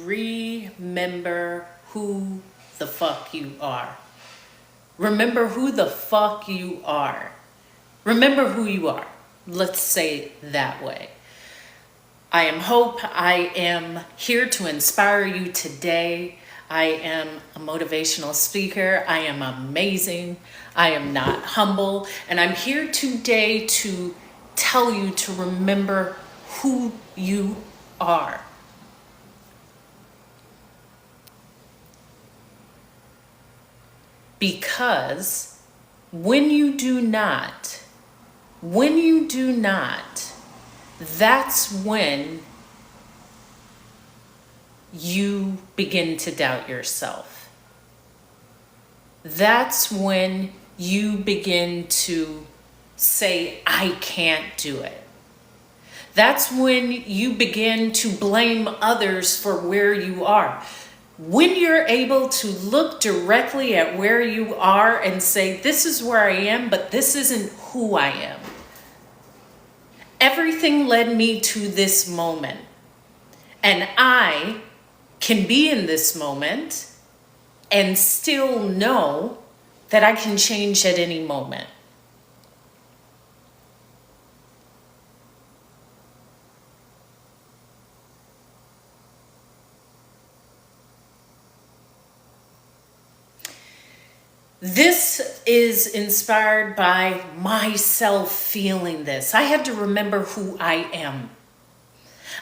Remember who the fuck you are. Remember who the fuck you are. Remember who you are. Let's say it that way. I am Hope. I am here to inspire you today. I am a motivational speaker. I am amazing. I am not humble. And I'm here today to tell you to remember who you are. Because when you do not, that's when you begin to doubt yourself. That's when you begin to say, I can't do it. That's when you begin to blame others for where you are. When you're able to look directly at where you are and say, this is where I am, but this isn't who I am. Everything led me to this moment. And I can be in this moment and still know that I can change at any moment. This is inspired by myself feeling this. I had to remember who I am.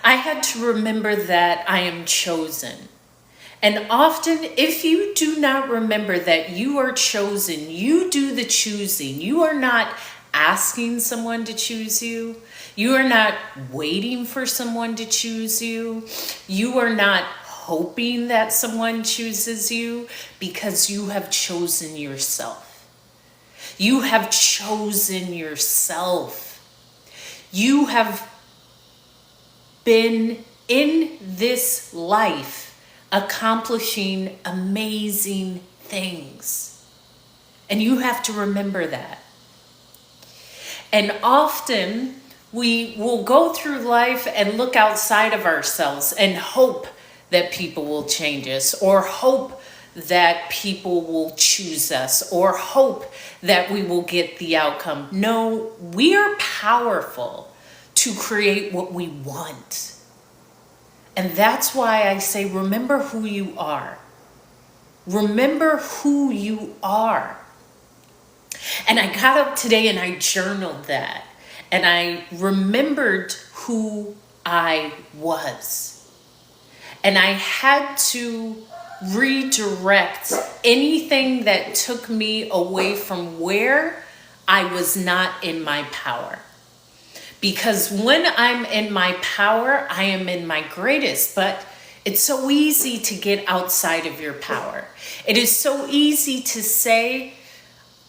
I had to remember that I am chosen. And often, if you do not remember that you are chosen, you do the choosing. You are not asking someone to choose you. You are not waiting for someone to choose you. You are not hoping that someone chooses you, because you have chosen yourself. You have chosen yourself. You have been in this life accomplishing amazing things. And you have to remember that. And often we will go through life and look outside of ourselves and hope that people will change us, or hope that people will choose us, or hope that we will get the outcome. No, we are powerful to create what we want. And that's why I say, remember who you are. Remember who you are. And I got up today and I journaled that. And I remembered who I was. And I had to redirect anything that took me away from where I was not in my power. Because when I'm in my power, I am in my greatest. But it's so easy to get outside of your power. It is so easy to say,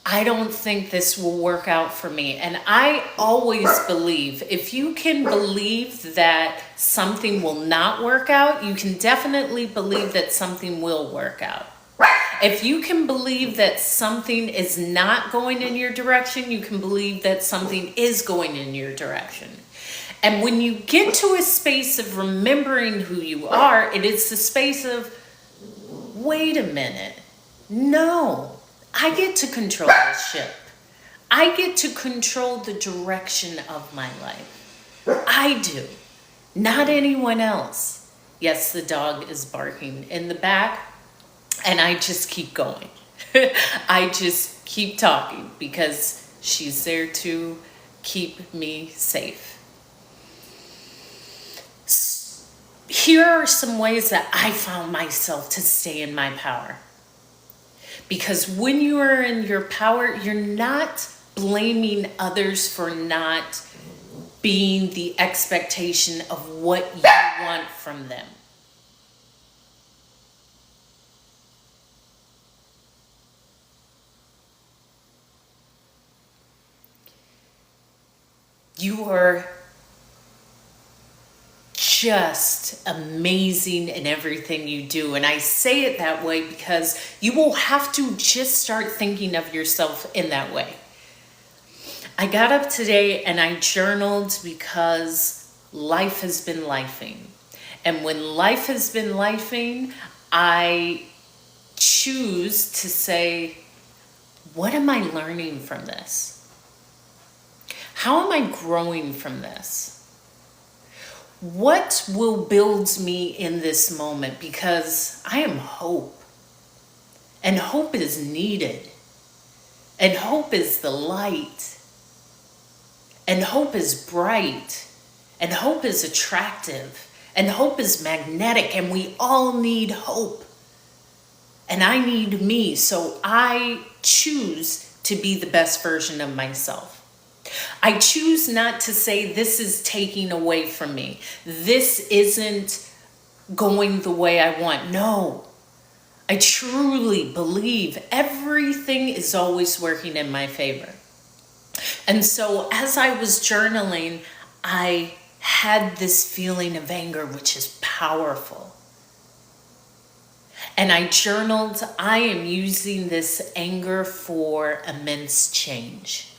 I don't think this will work out for me. And I always believe, if you can believe that something will not work out, you can definitely believe that something will work out. If you can believe that something is not going in your direction, you can believe that something is going in your direction. And when you get to a space of remembering who you are, it is the space of, wait a minute, no. I get to control the ship. I get to control the direction of my life. I do, not anyone else. Yes, the dog is barking in the back, and I just keep going. I just keep talking because she's there to keep me safe. Here are some ways that I found myself to stay in my power. Because when you are in your power, you're not blaming others for not being the expectation of what you want from them. You are just amazing in everything you do. And I say it that way because you will have to just start thinking of yourself in that way. I got up today and I journaled because life has been lifing. And when life has been lifing, I choose to say, what am I learning from this? How am I growing from this? What will build me in this moment? Because I am hope. And hope is needed. And hope is the light. And hope is bright. And hope is attractive. And hope is magnetic. And we all need hope. And I need me. So I choose to be the best version of myself. I choose not to say this is taking away from me. This isn't going the way I want. No. I truly believe everything is always working in my favor. And so as I was journaling, I had this feeling of anger, which is powerful. And I journaled, I am using this anger for immense change.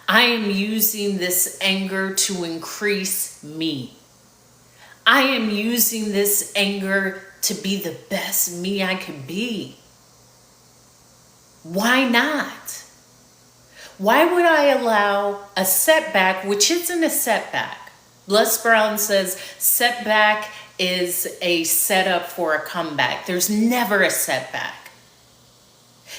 I am using this anger to increase me. I am using this anger to be the best me I can be. Why not? Why would I allow a setback, which isn't a setback? Les Brown says setback is a setup for a comeback. There's never a setback.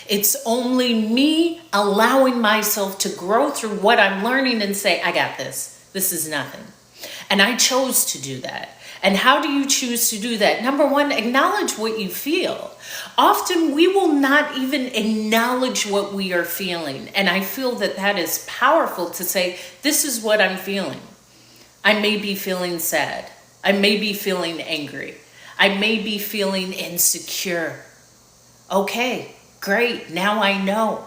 It's only me allowing myself to grow through what I'm learning and say, I got this. This is nothing. And I chose to do that. And how do you choose to do that? Number one, acknowledge what you feel. Often we will not even acknowledge what we are feeling. And I feel that that is powerful to say, this is what I'm feeling. I may be feeling sad. I may be feeling angry. I may be feeling insecure. Okay. Great, now I know.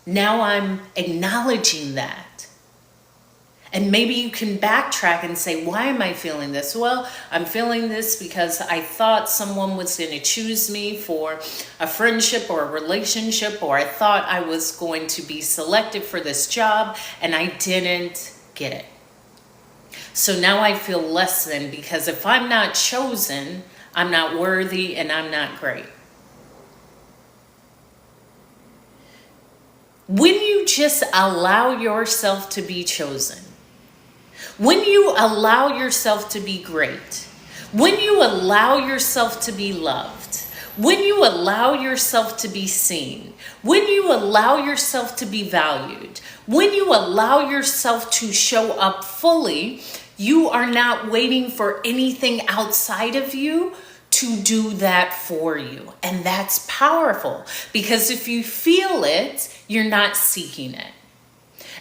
Now I'm acknowledging that. And maybe you can backtrack and say, why am I feeling this? Well, I'm feeling this because I thought someone was going to choose me for a friendship or a relationship, or I thought I was going to be selected for this job and I didn't get it. So now I feel less than, because if I'm not chosen, I'm not worthy and I'm not great. When you just allow yourself to be chosen, when you allow yourself to be great, when you allow yourself to be loved, when you allow yourself to be seen, when you allow yourself to be valued, when you allow yourself to show up fully, you are not waiting for anything outside of you to do that for you. And that's powerful, because if you feel it, you're not seeking it.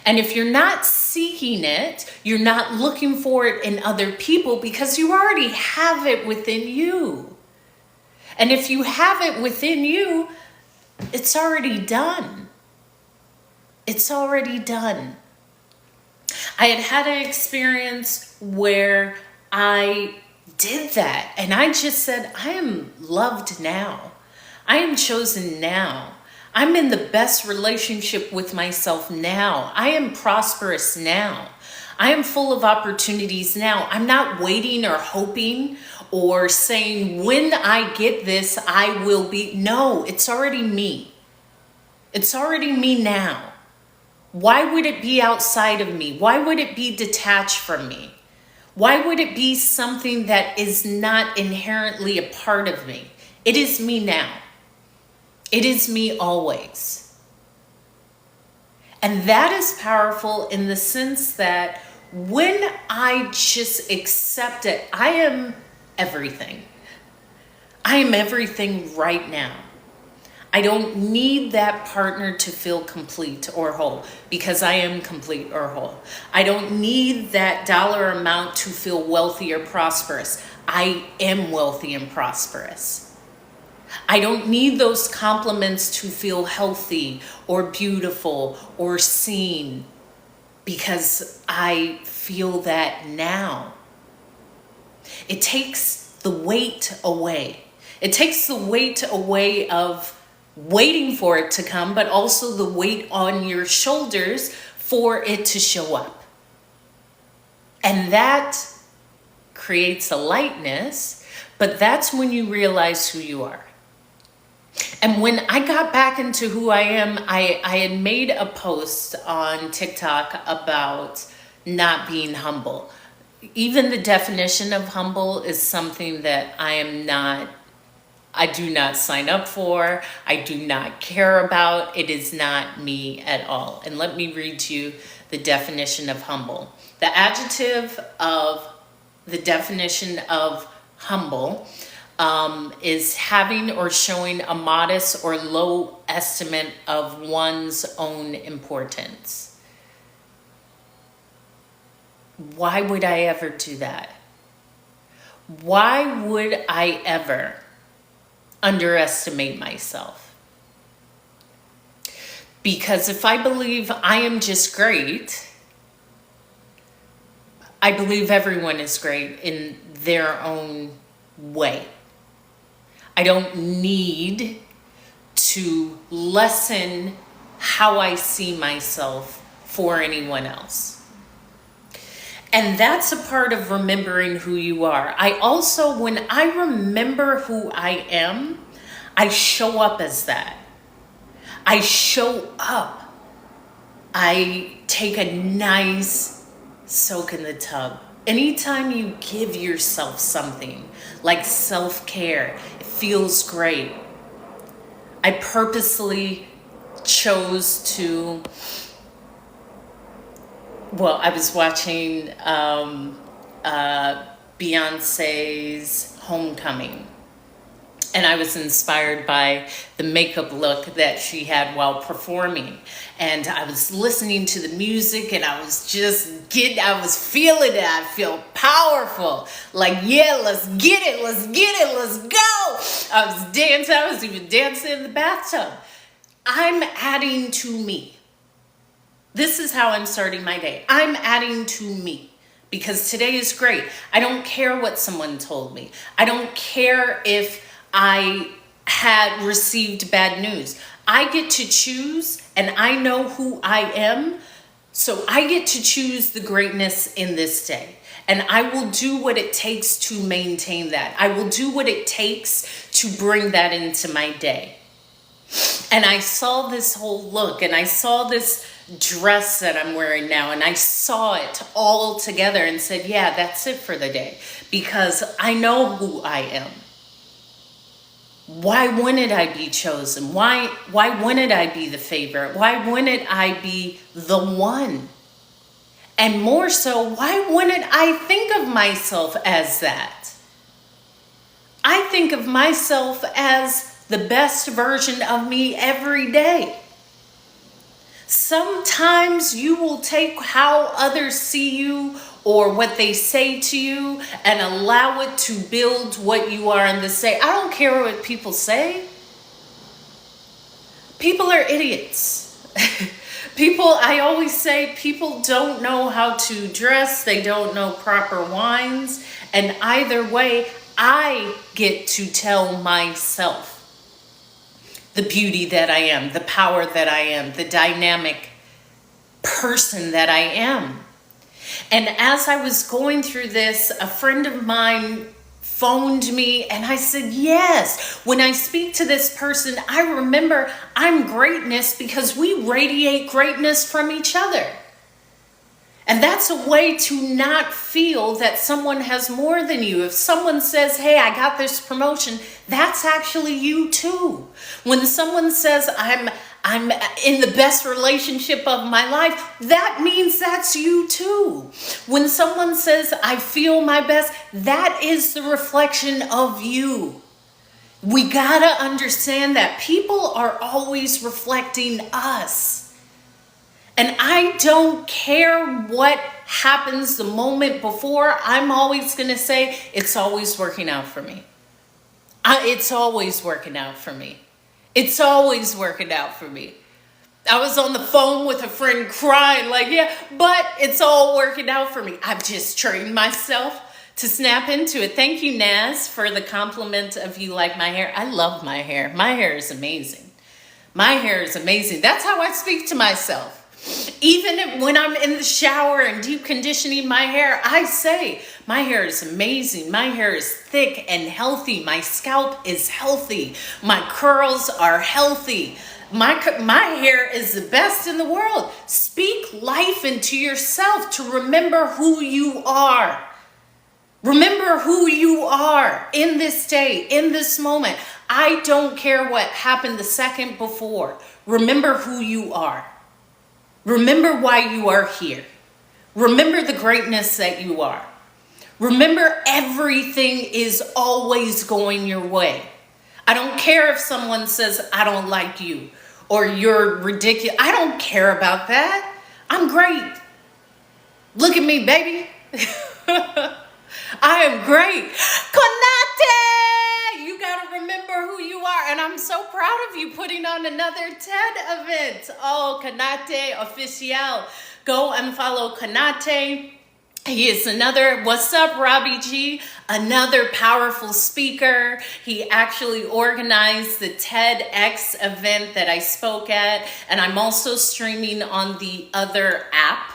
And if you're not seeking it, you're not looking for it in other people, because you already have it within you. And if you have it within you, it's already done. It's already done. I had an experience where I did that, and I just said, I am loved now. I am chosen now. I'm in the best relationship with myself now. I am prosperous now. I am full of opportunities now. I'm not waiting or hoping or saying, when I get this, I will be. No, it's already me. It's already me now. Why would it be outside of me? Why would it be detached from me? Why would it be something that is not inherently a part of me? It is me now. It is me always. And that is powerful in the sense that when I just accept it, I am everything. I am everything right now. I don't need that partner to feel complete or whole, because I am complete or whole. I don't need that dollar amount to feel wealthy or prosperous. I am wealthy and prosperous. I don't need those compliments to feel healthy or beautiful or seen, because I feel that now. It takes the weight away. It takes the weight away of waiting for it to come, but also the weight on your shoulders for it to show up. And that creates a lightness, but that's when you realize who you are. And when I got back into who I am, I had made a post on TikTok about not being humble. Even the definition of humble is something that I do not sign up for. I do not care about. It is not me at all. And let me read to you the definition of humble. The adjective of the definition of humble is having or showing a modest or low estimate of one's own importance. Why would I ever do that? Why would I ever underestimate myself? Because if I believe I am just great, I believe everyone is great in their own way. I don't need to lessen how I see myself for anyone else. And that's a part of remembering who you are. I also, when I remember who I am, I show up as that. I show up. I take a nice soak in the tub. Anytime you give yourself something like self-care, it feels great. I purposely chose to, I was watching Beyonce's Homecoming. And I was inspired by the makeup look that she had while performing. And I was listening to the music and I was feeling it. I feel powerful. Like, yeah, let's get it, let's go. I was dancing, I was even dancing in the bathtub. I'm adding to me. This is how I'm starting my day. I'm adding to me. Because today is great. I don't care what someone told me. I don't care if I had received bad news. I get to choose, and I know who I am, so I get to choose the greatness in this day. And I will do what it takes to maintain that. I will do what it takes to bring that into my day. And I saw this whole look, and I saw this dress that I'm wearing now, and I saw it all together and said, yeah, that's it for the day, because I know who I am. Why wouldn't I be chosen? Why wouldn't I be the favorite? Why wouldn't I be the one? And more so, why wouldn't I think of myself as that? I think of myself as the best version of me every day. Sometimes you will take how others see you or what they say to you and allow it to build what you are in this day. I don't care what people say. People are idiots. I always say people don't know how to dress. They don't know proper wines. And either way, I get to tell myself the beauty that I am, the power that I am, the dynamic person that I am. And as I was going through this, a friend of mine phoned me and I said, yes, when I speak to this person, I remember I'm greatness because we radiate greatness from each other. And that's a way to not feel that someone has more than you. If someone says, hey, I got this promotion, that's actually you too. When someone says, I'm in the best relationship of my life, that means that's you too. When someone says, I feel my best, that is the reflection of you. We gotta understand that people are always reflecting us. And I don't care what happens the moment before. I'm always going to say, it's always working out for me. It's always working out for me. It's always working out for me. I was on the phone with a friend crying like, yeah, but it's all working out for me. I've just trained myself to snap into it. Thank you, Naz, for the compliment of you like my hair. I love my hair. My hair is amazing. My hair is amazing. That's how I speak to myself. Even when I'm in the shower and deep conditioning my hair, I say, my hair is amazing. My hair is thick and healthy. My scalp is healthy. My curls are healthy. My hair is the best in the world. Speak life into yourself to remember who you are. Remember who you are in this day, in this moment. I don't care what happened the second before. Remember who you are. Remember why you are here. Remember the greatness that you are. Remember everything is always going your way. I don't care if someone says, I don't like you or you're ridiculous. I don't care about that. I'm great. Look at me, baby. I am great. Konate! You got to remember who you are. And I'm so proud of you putting on another TED event. Oh, Konate Official. Go and follow Konate. He is another, what's up, Robbie G? Another powerful speaker. He actually organized the TEDx event that I spoke at. And I'm also streaming on the other app.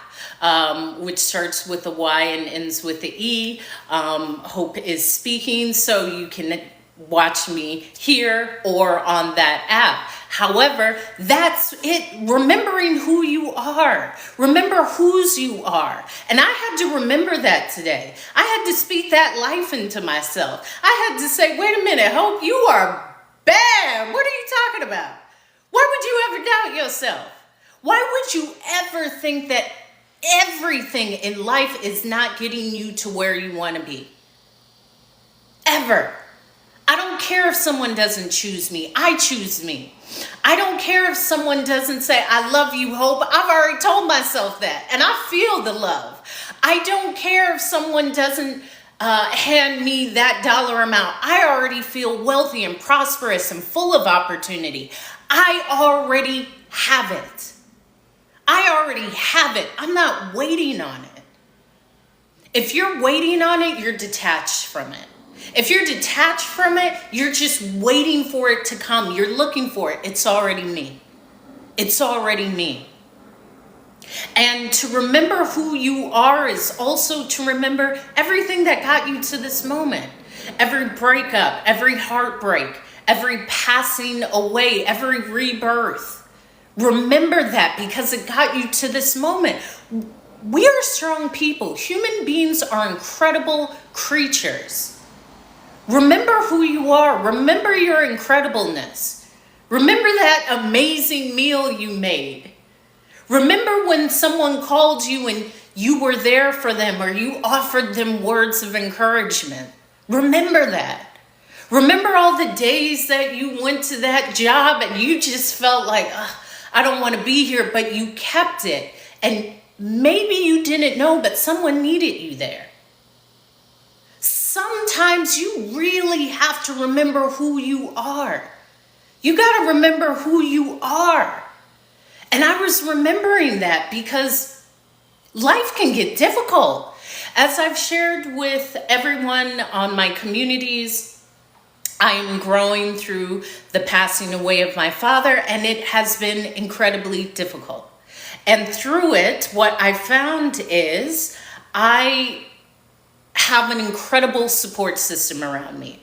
Which starts with a Y and ends with the E. Hope is speaking, so you can watch me here or on that app. However, that's it. Remembering who you are. Remember whose you are. And I had to remember that today. I had to speak that life into myself. I had to say, wait a minute, Hope, you are bad. What are you talking about? Why would you ever doubt yourself? Why would you ever think that everything in life is not getting you to where you want to be? Ever. I don't care if someone doesn't choose me. I choose me. I don't care if someone doesn't say, I love you, Hope. I've already told myself that, and I feel the love. I don't care if someone doesn't hand me that dollar amount. I already feel wealthy and prosperous and full of opportunity. I already have it. I already have it. I'm not waiting on it. If you're waiting on it, you're detached from it. If you're detached from it, you're just waiting for it to come. You're looking for it. It's already me. It's already me. And to remember who you are is also to remember everything that got you to this moment. Every breakup, every heartbreak, every passing away, every rebirth. Remember that because it got you to this moment. We are strong people. Human beings are incredible creatures. Remember who you are. Remember your incredibleness. Remember that amazing meal you made. Remember when someone called you and you were there for them or you offered them words of encouragement. Remember that. Remember all the days that you went to that job and you just felt like, I don't want to be here, but you kept it. And maybe you didn't know, but someone needed you there. Sometimes you really have to remember who you are. You got to remember who you are. And I was remembering that because life can get difficult. As I've shared with everyone on my communities, I am growing through the passing away of my father, and it has been incredibly difficult. And through it, what I found is I have an incredible support system around me.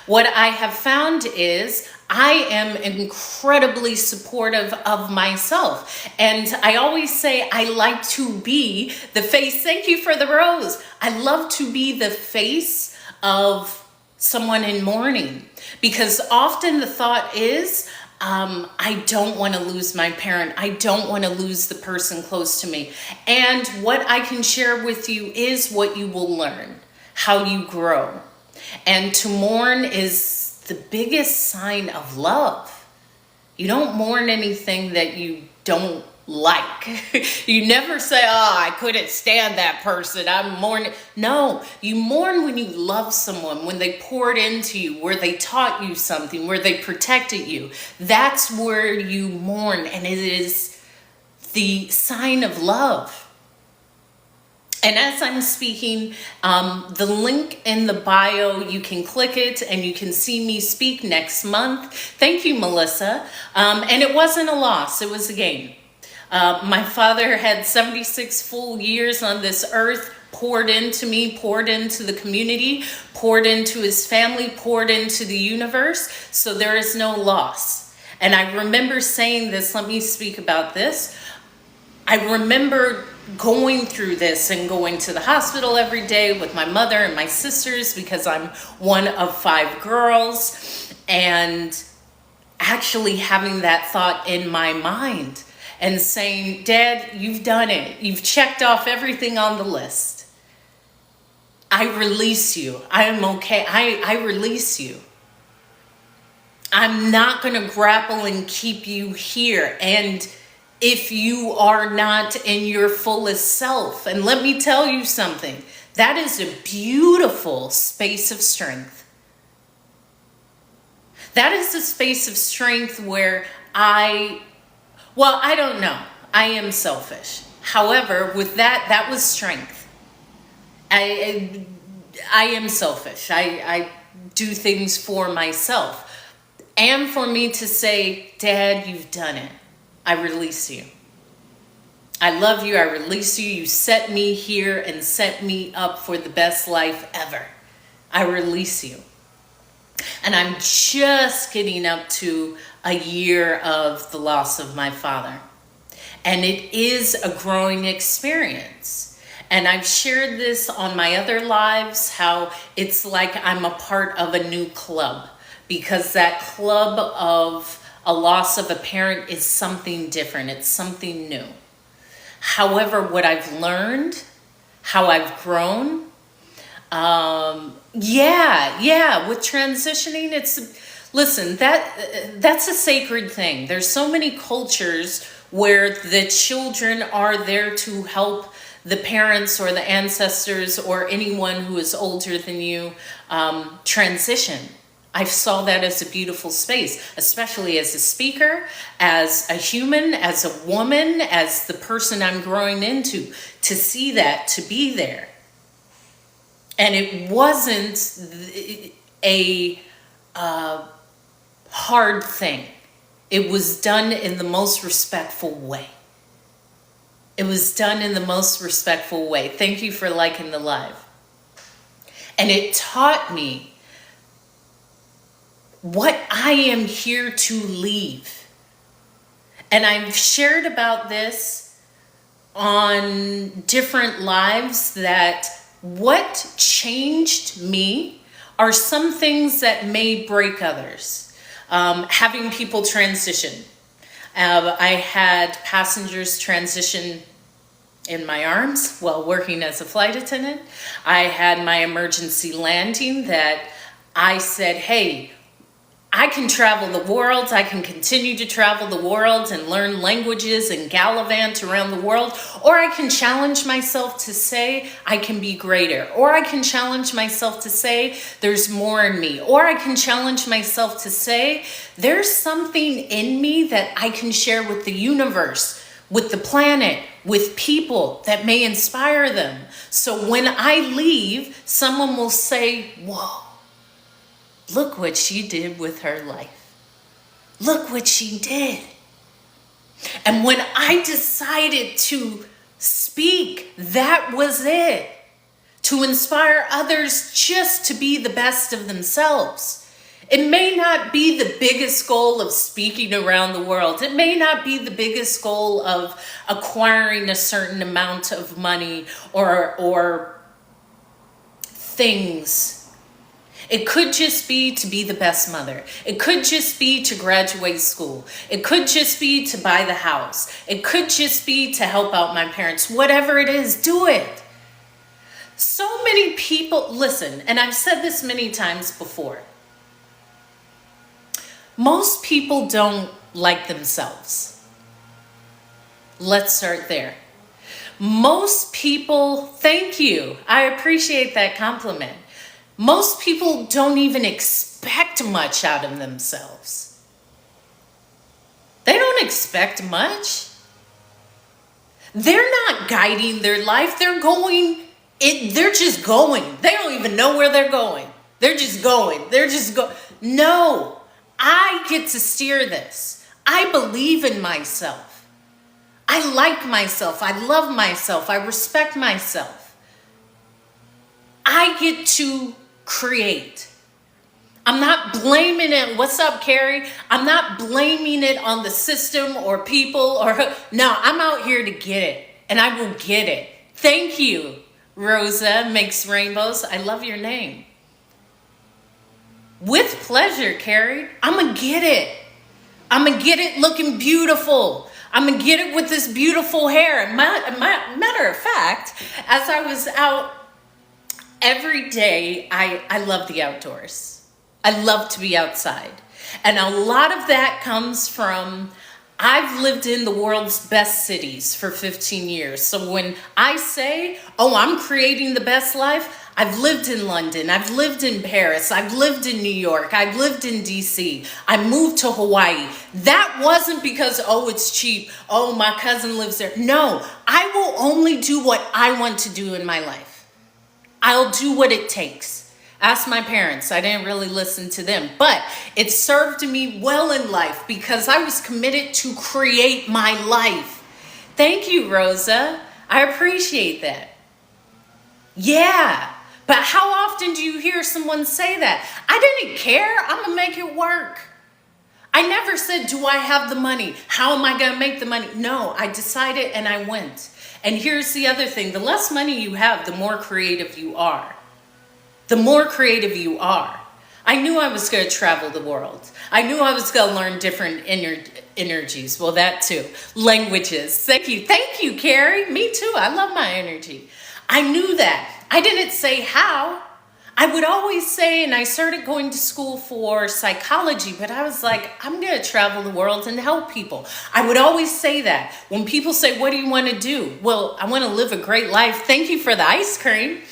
What I have found is I am incredibly supportive of myself. And I always say I like to be the face. Thank you for the rose. I love to be the face of someone in mourning, because often the thought is, I don't want to lose my parent. I don't want to lose the person close to me. And what I can share with you is what you will learn, how you grow. And to mourn is the biggest sign of love. You don't mourn anything that you don't like. You never say, oh, I couldn't stand that person, I'm mourning. No, you mourn when you love someone, when they poured into you, where they taught you something, where they protected you. That's where you mourn, and it is the sign of love. And as I'm speaking, the link in the bio, you can click it and you can see me speak next month. Thank you, Melissa. And it wasn't a loss, it was a gain. My father had 76 full years on this earth, poured into me, poured into the community, poured into his family, poured into the universe. So there is no loss. And I remember saying this, let me speak about this. I remember going through this and going to the hospital every day with my mother and my sisters because I'm one of 5 girls, and actually having that thought in my mind and saying, Dad, you've done it. You've checked off everything on the list. I release you. I am okay. I release you. I'm not going to grapple and keep you here. And if you are not in your fullest self, and let me tell you something, that is a beautiful space of strength. That is a space of strength where I don't know. I am selfish. However, with that was strength. I am selfish. I do things for myself. And for me to say, Dad, you've done it. I release you. I love you. I release you. You set me here and set me up for the best life ever. I release you. And I'm just getting up to a year of the loss of my father. And it is a growing experience. And I've shared this on my other lives, how it's like I'm a part of a new club, because that club of a loss of a parent is something different. It's something new. However, what I've learned, how I've grown, with transitioning, listen, that's a sacred thing. There's so many cultures where the children are there to help the parents or the ancestors or anyone who is older than you transition. I saw that as a beautiful space, especially as a speaker, as a human, as a woman, as the person I'm growing into, to see that, to be there. And it wasn't a hard thing. It was done in the most respectful way. It was done in the most respectful way. Thank you for liking the live. And it taught me what I am here to leave. And I've shared about this on different lives, that what changed me are some things that may break others. Having people transition. I had passengers transition in my arms while working as a flight attendant. I had my emergency landing that I said, hey, I can travel the world. I can continue to travel the world and learn languages and gallivant around the world. Or I can challenge myself to say I can be greater. Or I can challenge myself to say there's more in me. Or I can challenge myself to say there's something in me that I can share with the universe, with the planet, with people that may inspire them. So when I leave, someone will say, whoa. Look what she did with her life. Look what she did. And when I decided to speak, that was it. To inspire others just to be the best of themselves. It may not be the biggest goal of speaking around the world. It may not be the biggest goal of acquiring a certain amount of money or things. It could just be to be the best mother. It could just be to graduate school. It could just be to buy the house. It could just be to help out my parents. Whatever it is, do it. So many people, listen, and I've said this many times before. Most people don't like themselves. Let's start there. Most people, thank you. I appreciate that compliment. Most people don't even expect much out of themselves. They don't expect much. They're not guiding their life. They're just going. They don't even know where they're going. They're just going. No, I get to steer this. I believe in myself. I like myself. I love myself. I respect myself. I get to create. I'm not blaming it. What's up, Carrie? I'm not blaming it on the system or people or no, I'm out here to get it and I will get it. Thank you, Rosa Makes Rainbows. I love your name. With pleasure, Carrie. I'm going to get it. I'm going to get it looking beautiful. I'm going to get it with this beautiful hair. Matter of fact, as I was out every day, I love the outdoors. I love to be outside. And a lot of that comes from, I've lived in the world's best cities for 15 years. So when I say, oh, I'm creating the best life, I've lived in London, I've lived in Paris, I've lived in New York, I've lived in DC, I moved to Hawaii. That wasn't because, oh, it's cheap, oh, my cousin lives there. No, I will only do what I want to do in my life. I'll do what it takes. Ask my parents. I didn't really listen to them, but it served me well in life because I was committed to create my life. Thank you, Rosa. I appreciate that. Yeah, but how often do you hear someone say that? I didn't care. I'm going to make it work. I never said, do I have the money? How am I going to make the money? No, I decided and I went. And here's the other thing. The less money you have, the more creative you are. The more creative you are. I knew I was going to travel the world. I knew I was going to learn different energies. Well, that too. Languages. Thank you. Thank you, Carrie. Me too. I love my energy. I knew that. I didn't say how. I would always say, and I started going to school for psychology, but I was like, I'm going to travel the world and help people. I would always say that. When people say, what do you want to do? Well, I want to live a great life. Thank you for the ice cream.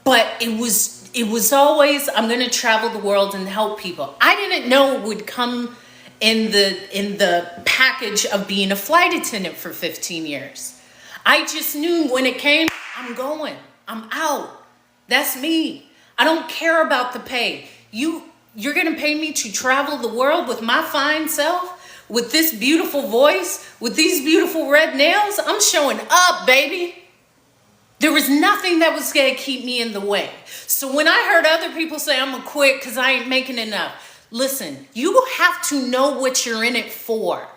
But it was always, I'm going to travel the world and help people. I didn't know it would come in the package of being a flight attendant for 15 years. I just knew when it came, I'm going. I'm out. That's me. I don't care about the pay. You're going to pay me to travel the world with my fine self, with this beautiful voice, with these beautiful red nails? I'm showing up, baby. There was nothing that was going to keep me in the way. So when I heard other people say, I'm going to quit because I ain't making enough. Listen, you have to know what you're in it for.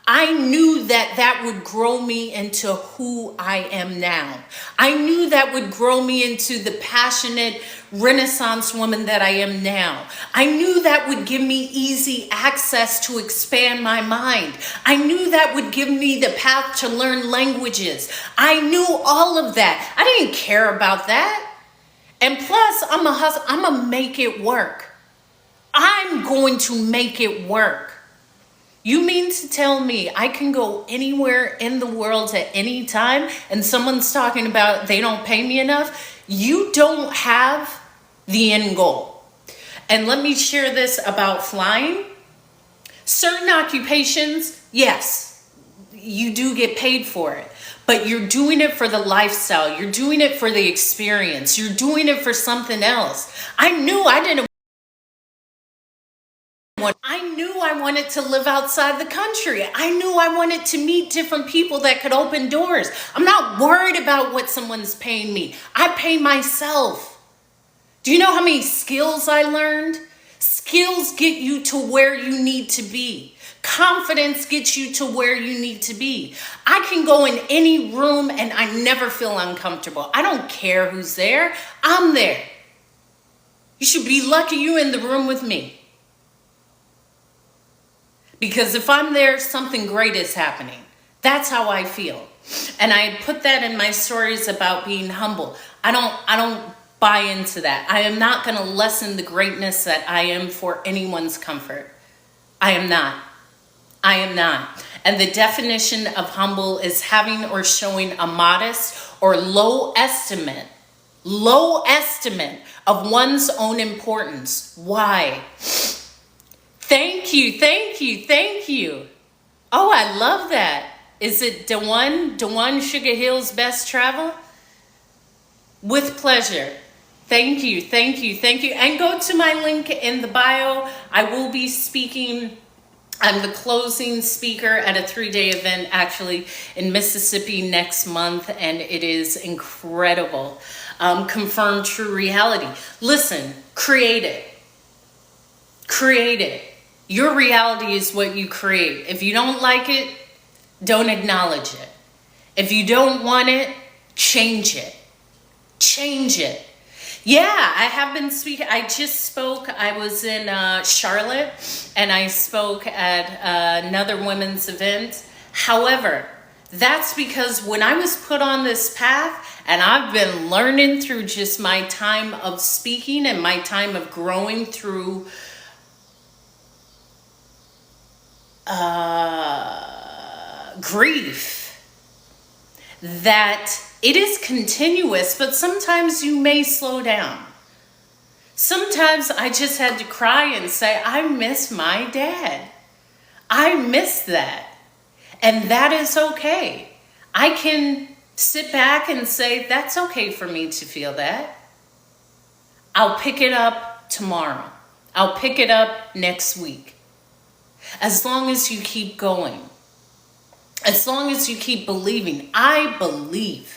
I knew that would grow me into who I am now. I knew that would grow me into the passionate Renaissance woman that I am now. I knew that would give me easy access to expand my mind. I knew that would give me the path to learn languages. I knew all of that. I didn't care about that. And plus, I'm going to make it work. I'm going to make it work. You mean to tell me I can go anywhere in the world at any time and someone's talking about they don't pay me enough? You don't have the end goal. And let me share this about flying. Certain occupations, yes, you do get paid for it. But you're doing it for the lifestyle. You're doing it for the experience. You're doing it for something else. I knew I wanted to live outside the country. I knew I wanted to meet different people that could open doors. I'm not worried about what someone's paying me. I pay myself. Do you know how many skills I learned? Skills get you to where you need to be. Confidence gets you to where you need to be. I can go in any room and I never feel uncomfortable. I don't care who's there. I'm there. You should be lucky you're in the room with me. Because if I'm there, something great is happening. That's how I feel. And I put that in my stories about being humble. I don't buy into that. I am not going to lessen the greatness that I am for anyone's comfort. I am not. I am not. And the definition of humble is having or showing a modest or low estimate of one's own importance. Why? Thank you, thank you, thank you. Oh, I love that. Is it Dewan Sugar Hill's Best Travel? With pleasure. Thank you, thank you, thank you. And go to my link in the bio. I will be speaking I'm the closing speaker at a 3-day event actually in Mississippi next month, and it is incredible. Confirm true reality. Listen, create it. Create it. Your reality is what you create. If you don't like it, don't acknowledge it. If you don't want it, change it. Change it. Yeah, I have been speaking. I just spoke. I was in Charlotte, and I spoke at another women's event. However, that's because when I was put on this path, and I've been learning through just my time of speaking and my time of growing through grief, that it is continuous, but sometimes you may slow down. Sometimes I just had to cry and say, I miss my dad. I miss that. And that is okay. I can sit back and say, that's okay for me to feel that. I'll pick it up tomorrow. I'll pick it up next week. As long as you keep going. As long as you keep believing. I believe.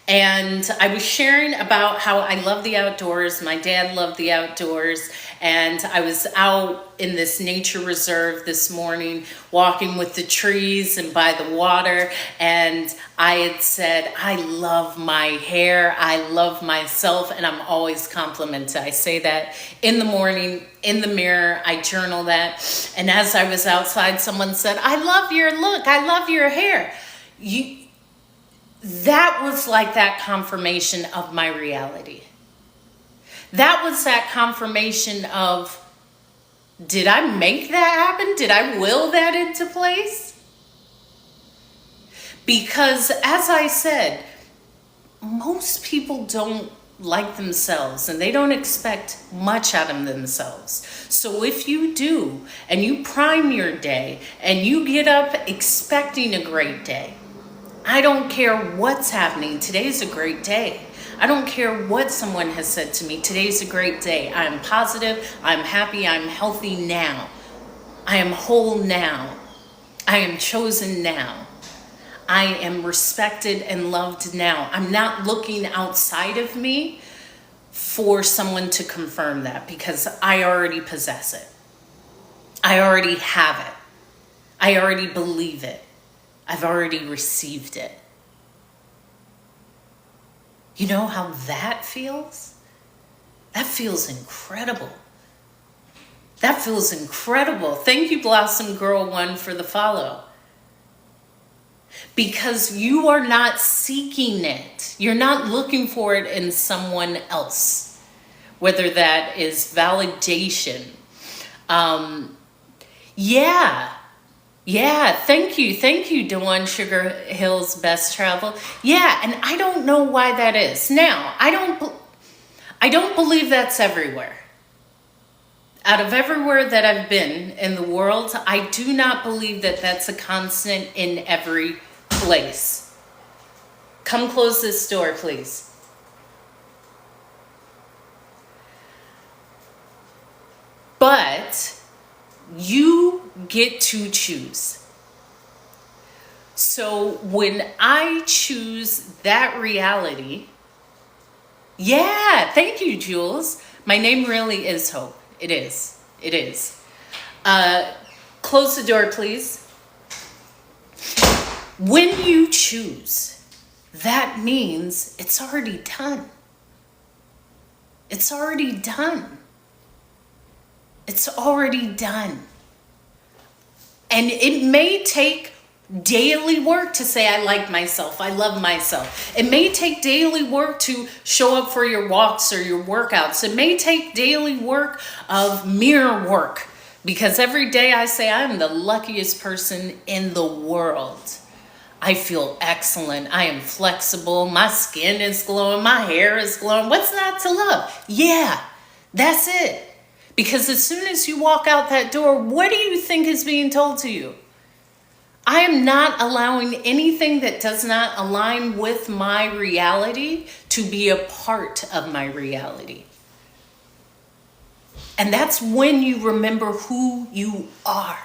And I was sharing about how I love the outdoors. My dad loved the outdoors. And I was out in this nature reserve this morning, walking with the trees and by the water. And I had said, I love my hair. I love myself. And I'm always complimented. I say that in the morning, in the mirror. I journal that. And as I was outside, someone said, I love your look. I love your hair. That was like that confirmation of my reality. That was that confirmation of, did I make that happen? Did I will that into place? Because as I said, most people don't like themselves and they don't expect much out of themselves. So if you do, and you prime your day and you get up expecting a great day, I don't care what's happening. Today's a great day. I don't care what someone has said to me. Today's a great day. I'm positive. I'm happy. I'm healthy now. I am whole now. I am chosen now. I am respected and loved now. I'm not looking outside of me for someone to confirm that, because I already possess it. I already have it. I already believe it. I've already received it. You know how that feels? That feels incredible. That feels incredible. Thank you, Blossom Girl 1, for the follow. Because you are not seeking it. You're not looking for it in someone else. Whether that is validation. Yeah, thank you, Dawn Sugar Hill's Best Travel. Yeah, and I don't know why that is. Now, I don't believe that's everywhere. Out of everywhere that I've been in the world, I do not believe that that's a constant in every place. Come close this door, please. But you get to choose. So when I choose that reality, yeah, thank you, Jules. My name really is Hope. It is. It is. Close the door, please. When you choose, that means it's already done. It's already done. It's already done. And it may take daily work to say, I like myself, I love myself. It may take daily work to show up for your walks or your workouts. It may take daily work of mirror work, because every day I say, I'm the luckiest person in the world. I feel excellent. I am flexible. My skin is glowing. My hair is glowing. What's not to love? Yeah, that's it. Because as soon as you walk out that door, what do you think is being told to you? I am not allowing anything that does not align with my reality to be a part of my reality. And that's when you remember who you are.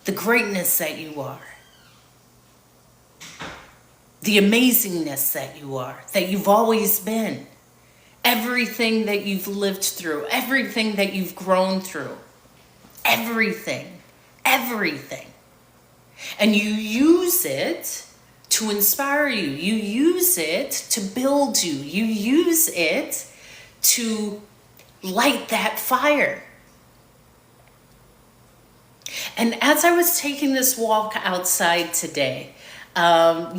the greatness that you are, the amazingness that you are, that you've always been, everything that you've lived through, everything that you've grown through, everything. And you use it to inspire you. You use it to build you. You use it to light that fire. And as I was taking this walk outside today, I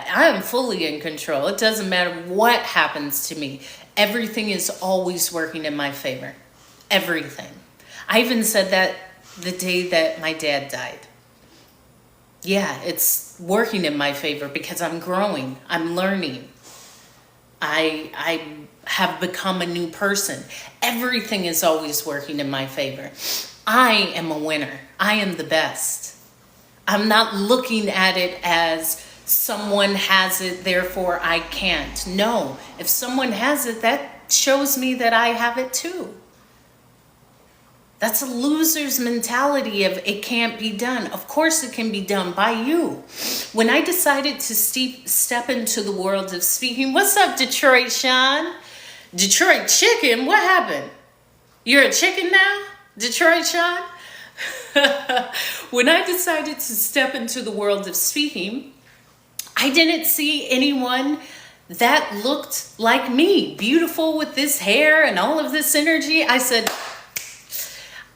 am fully in control. It doesn't matter what happens to me. Everything is always working in my favor. Everything. I even said that the day that my dad died. Yeah, it's working in my favor because I'm growing. I'm learning. I have become a new person. Everything is always working in my favor. I am a winner. I am the best. I'm not looking at it as someone has it, therefore I can't. No, if someone has it, that shows me that I have it too. That's a loser's mentality of it can't be done. Of course it can be done by you. When I decided to step into the world of speaking, what's up, Detroit Sean? Detroit chicken, what happened? You're a chicken now? Detroit Sean? When I decided to step into the world of speaking, I didn't see anyone that looked like me, beautiful with this hair and all of this energy. I said,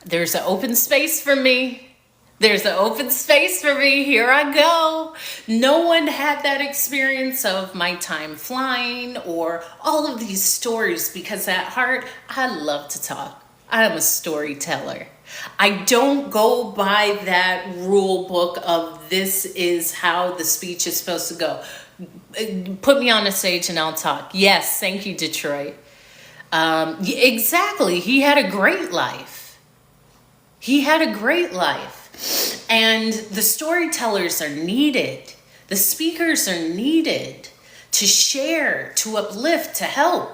there's an open space for me. There's an open space for me. Here I go. No one had that experience of my time flying or all of these stories, because at heart, I love to talk. I'm a storyteller. I don't go by that rule book of this is how the speech is supposed to go. Put me on a stage and I'll talk. Yes, thank you, Detroit. Exactly. He had a great life. He had a great life. And the storytellers are needed. The speakers are needed to share, to uplift, to help.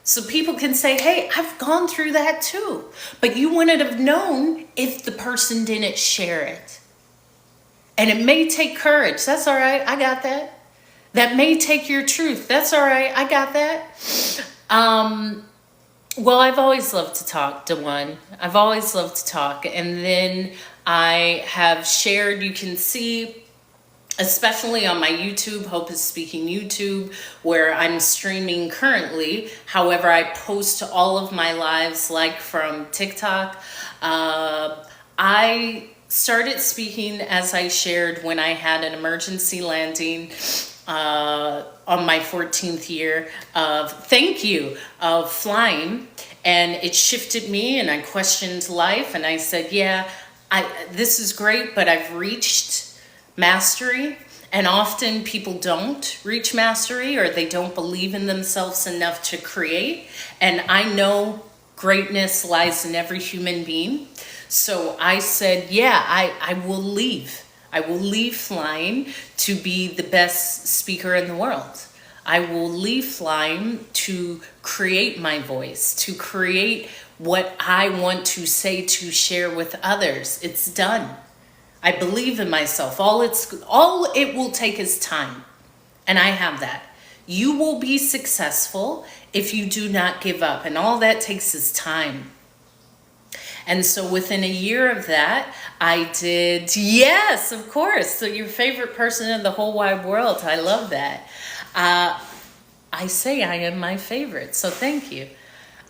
So people can say, hey, I've gone through that too. But you wouldn't have known if the person didn't share it. And it may take courage. That's all right. I got that. That may take your truth. That's all right. I got that. Well, I've always loved to talk, Dewan. I've always loved to talk. And then I have shared, you can see, especially on my YouTube, Hope is Speaking YouTube, where I'm streaming currently. However, I post all of my lives, like from TikTok. I started speaking, as I shared, when I had an emergency landing on my 14th year of flying. And it shifted me, and I questioned life. And I said, yeah, this is great, but I've reached mastery. And often people don't reach mastery, or they don't believe in themselves enough to create. And I know greatness lies in every human being. So I said, yeah, I will leave. I will leave flying to be the best speaker in the world. I will leave flying to create my voice, to create what I want to say, to share with others. It's done. I believe in myself. All it will take is time. And I have that. You will be successful if you do not give up. And all that takes is time. And so within a year of that, I did, yes, of course. So your favorite person in the whole wide world. I love that. I say I am my favorite. So thank you.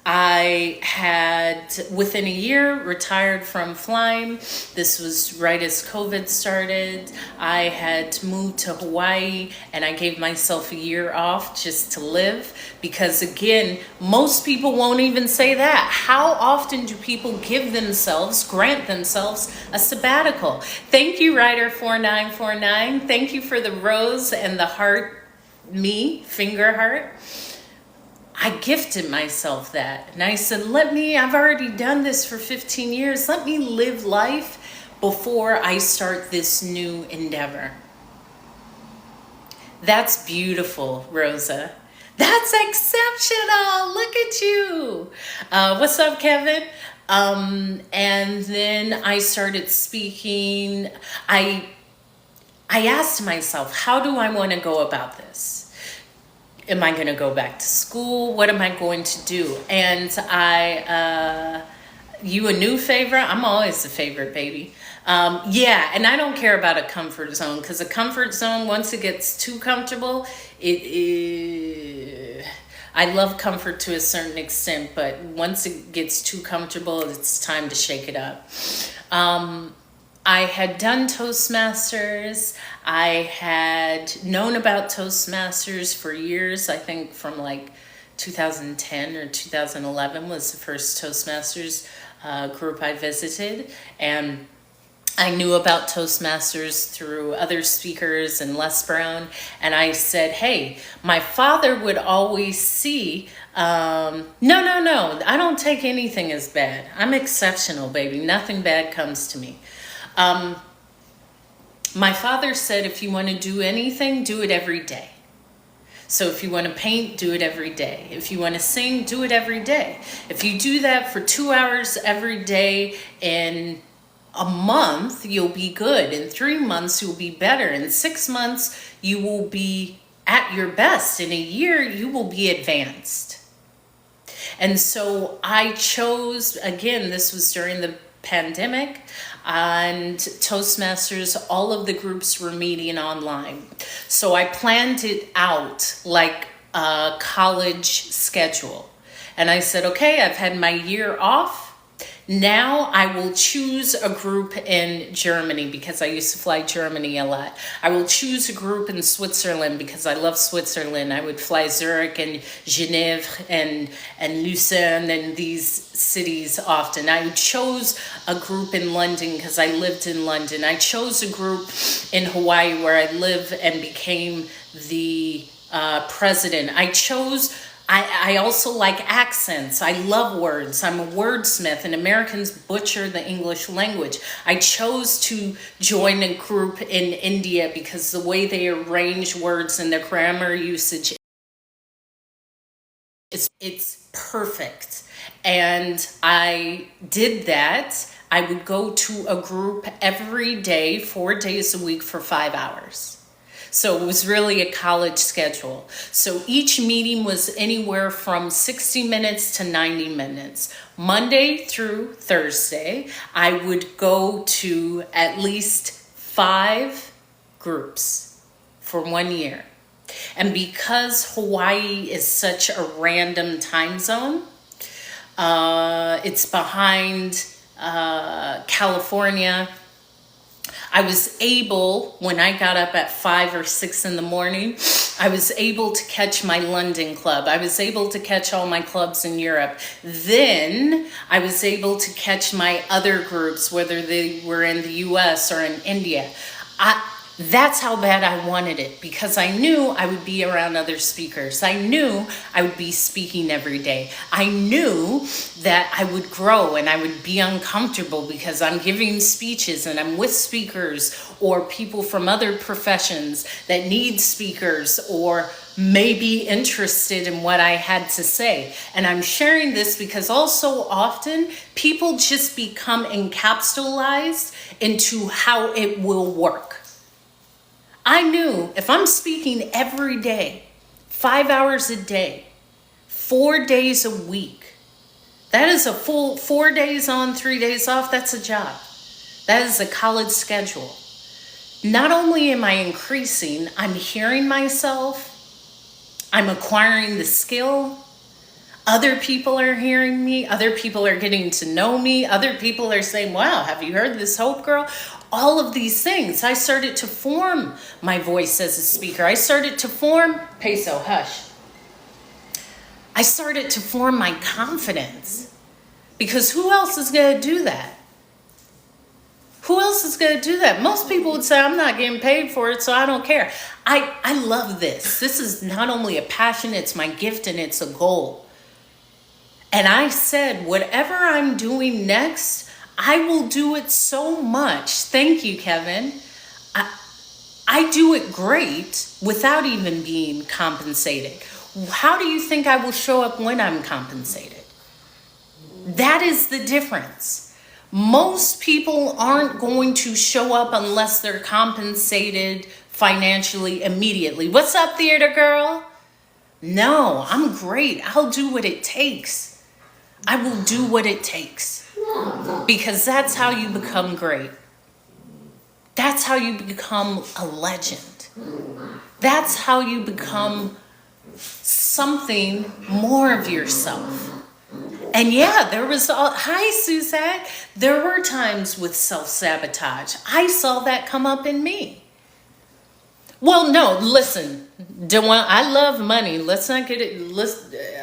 I had, within a year, retired from flying. This was right as COVID started. I had moved to Hawaii, and I gave myself a year off just to live. Because again, most people won't even say that. How often do people grant themselves a sabbatical? Thank you, Ryder4949. Thank you for the rose and the heart, finger heart. I gifted myself that. And I said, I've already done this for 15 years. Let me live life before I start this new endeavor. That's beautiful, Rosa. That's exceptional. Look at you. What's up, Kevin? And then I started speaking. I asked myself, how do I want to go about this? Am I going to go back to school? What am I going to do? And you a new favorite? I'm always a favorite, baby. Yeah, and I don't care about a comfort zone, because a comfort zone, once it gets too comfortable, I love comfort to a certain extent, but once it gets too comfortable, it's time to shake it up. I had done Toastmasters. I had known about Toastmasters for years. I think from like 2010 or 2011 was the first Toastmasters group I visited. And I knew about Toastmasters through other speakers and Les Brown. And I said, hey, my father would always see, no, I don't take anything as bad. I'm exceptional, baby. Nothing bad comes to me. My father said, if you want to do anything, do it every day. So if you want to paint, do it every day. If you want to sing, do it every day. If you do that for 2 hours every day, in a month, you'll be good. In 3 months, you'll be better. In 6 months, you will be at your best. In a year, you will be advanced. And so I chose, again, this was during the pandemic, and Toastmasters, all of the groups were meeting online. So I planned it out like a college schedule. And I said, okay, I've had my year off. Now I will choose a group in Germany, because I used to fly Germany a lot. I will choose a group in Switzerland because I love Switzerland. I would fly Zurich and Geneva and Lucerne and these cities often. I chose a group in London because I lived in London. I chose a group in Hawaii where I live and became the president. I also like accents. I love words. I'm a wordsmith, and Americans butcher the English language. I chose to join a group in India because the way they arrange words and the grammar usage, it's perfect. And I did that. I would go to a group every day, 4 days a week for 5 hours. So it was really a college schedule. So each meeting was anywhere from 60 minutes to 90 minutes. Monday through Thursday, I would go to at least 5 groups for 1 year. And because Hawaii is such a random time zone, it's behind California. I was able, when I got up at 5 or 6 in the morning, I was able to catch my London club. I was able to catch all my clubs in Europe. Then I was able to catch my other groups, whether they were in the US or in India. That's how bad I wanted it, because I knew I would be around other speakers. I knew I would be speaking every day. I knew that I would grow and I would be uncomfortable because I'm giving speeches and I'm with speakers or people from other professions that need speakers or may be interested in what I had to say. And I'm sharing this because also often people just become encapsulated into how it will work. I knew if I'm speaking every day, 5 hours a day, 4 days a week, that is a full 4 days on, 3 days off. That's a job. That is a college schedule. Not only am I increasing, I'm hearing myself, I'm acquiring the skill. Other people are hearing me. Other people are getting to know me. Other people are saying, wow, have you heard this Hope girl? All of these things. I started to form my voice as a speaker. I started to form, Peso, hush. I started to form my confidence, because who else is going to do that? Who else is going to do that? Most people would say, I'm not getting paid for it, so I don't care. I love this. This is not only a passion, it's my gift and it's a goal. And I said, whatever I'm doing next, I will do it so much. Thank you, Kevin. I do it great without even being compensated. How do you think I will show up when I'm compensated? That is the difference. Most people aren't going to show up unless they're compensated financially immediately. What's up, theater girl? No, I'm great. I'll do what it takes. I will do what it takes. Because that's how you become great. That's how you become a legend. That's how you become something more of yourself. And yeah, there was hi Suzette. There were times with self-sabotage. I saw that come up in me. Well, no, listen, DeJuan, I love money. Let's not get it.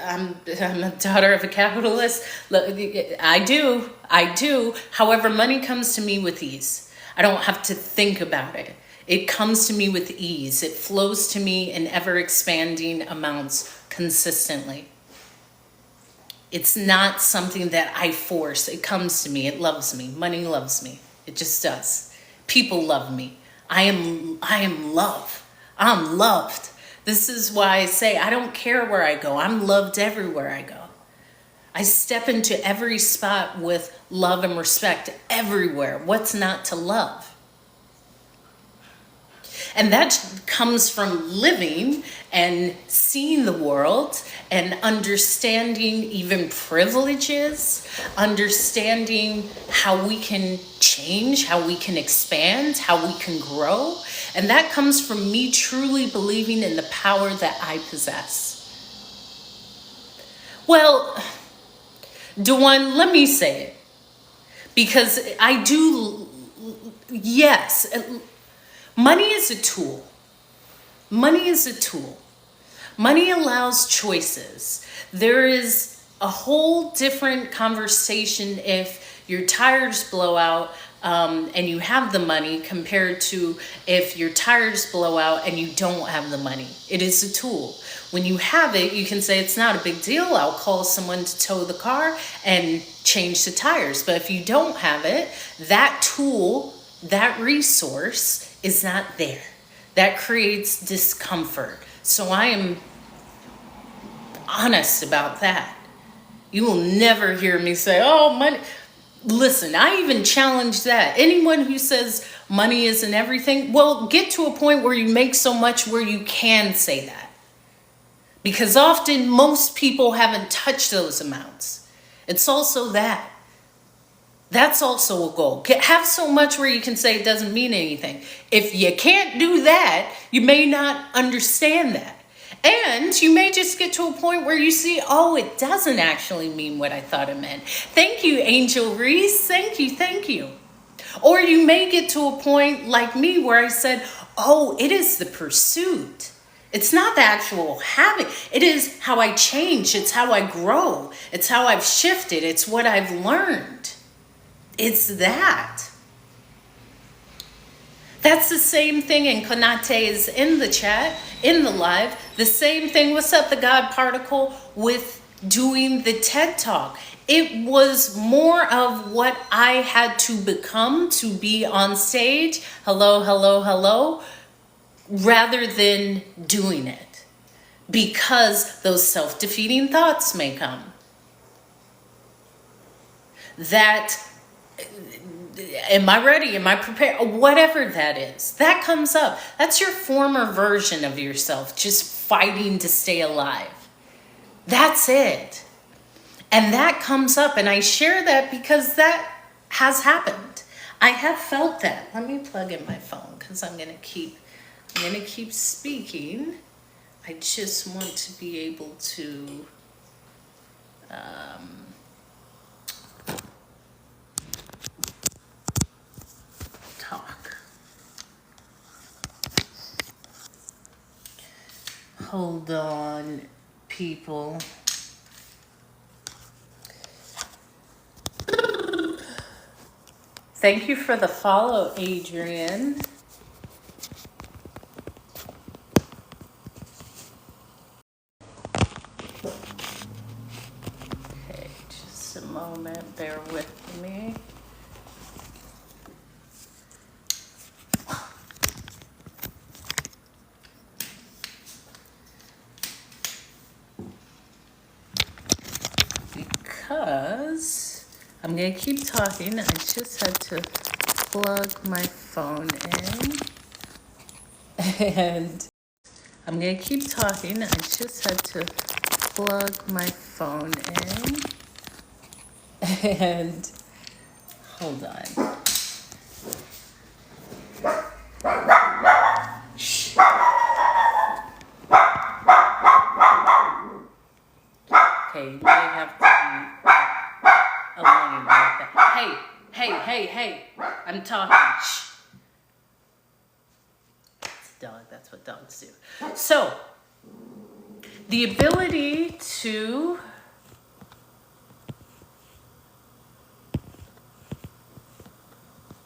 I'm a daughter of a capitalist. I do. However, money comes to me with ease. I don't have to think about it. It comes to me with ease. It flows to me in ever expanding amounts consistently. It's not something that I force. It comes to me. It loves me. Money loves me. It just does. People love me. I am love. I'm loved. This is why I say I don't care where I go. I'm loved everywhere I go. I step into every spot with love and respect everywhere. What's not to love? And that comes from living and seeing the world and understanding even privileges, understanding how we can change, how we can expand, how we can grow. And that comes from me truly believing in the power that I possess. Well, DeJuan, let me say it. Because I do, yes, money is a tool. Money is a tool. Money allows choices. There is a whole different conversation if your tires blow out and you have the money compared to if your tires blow out and you don't have the money. It is a tool. When you have it, you can say it's not a big deal. I'll call someone to tow the car and change the tires. But if you don't have it, that tool, that resource is not there. That creates discomfort. So I am honest about that. You will never hear me say, oh, money. Listen, I even challenge that. Anyone who says money isn't everything, well, get to a point where you make so much where you can say that. Because often most people haven't touched those amounts. It's also that. That's also a goal. Have so much where you can say it doesn't mean anything. If you can't do that, you may not understand that. And you may just get to a point where you see, oh, it doesn't actually mean what I thought it meant. Thank you, Angel Reese. Thank you. Or you may get to a point like me where I said, oh, it is the pursuit. It's not the actual habit. It is how I change. It's how I grow. It's how I've shifted. It's what I've learned. It's that. That's the same thing, and Konate is in the chat, in the live. The same thing, what's up, the God Particle, with doing the TED Talk. It was more of what I had to become to be on stage. Hello. Rather than doing it. Because those self-defeating thoughts may come. That, am I ready? Am I prepared? Whatever that is, that comes up. That's your former version of yourself, just fighting to stay alive. That's it. And that comes up, and I share that because that has happened. I have felt that. Let me plug in my phone because I'm going to keep speaking. I just want to be able to talk. Hold on, people. Thank you for the follow, Adrian. Okay, just a moment, bear with me. because I'm going to keep talking. I just had to plug my phone in. And I'm going to keep talking. I just had to plug my phone in. And hold on. Shh. Okay, you may have to be alone about that. Hey, I'm talking. Shh. It's a dog, that's what dogs do. So, the ability to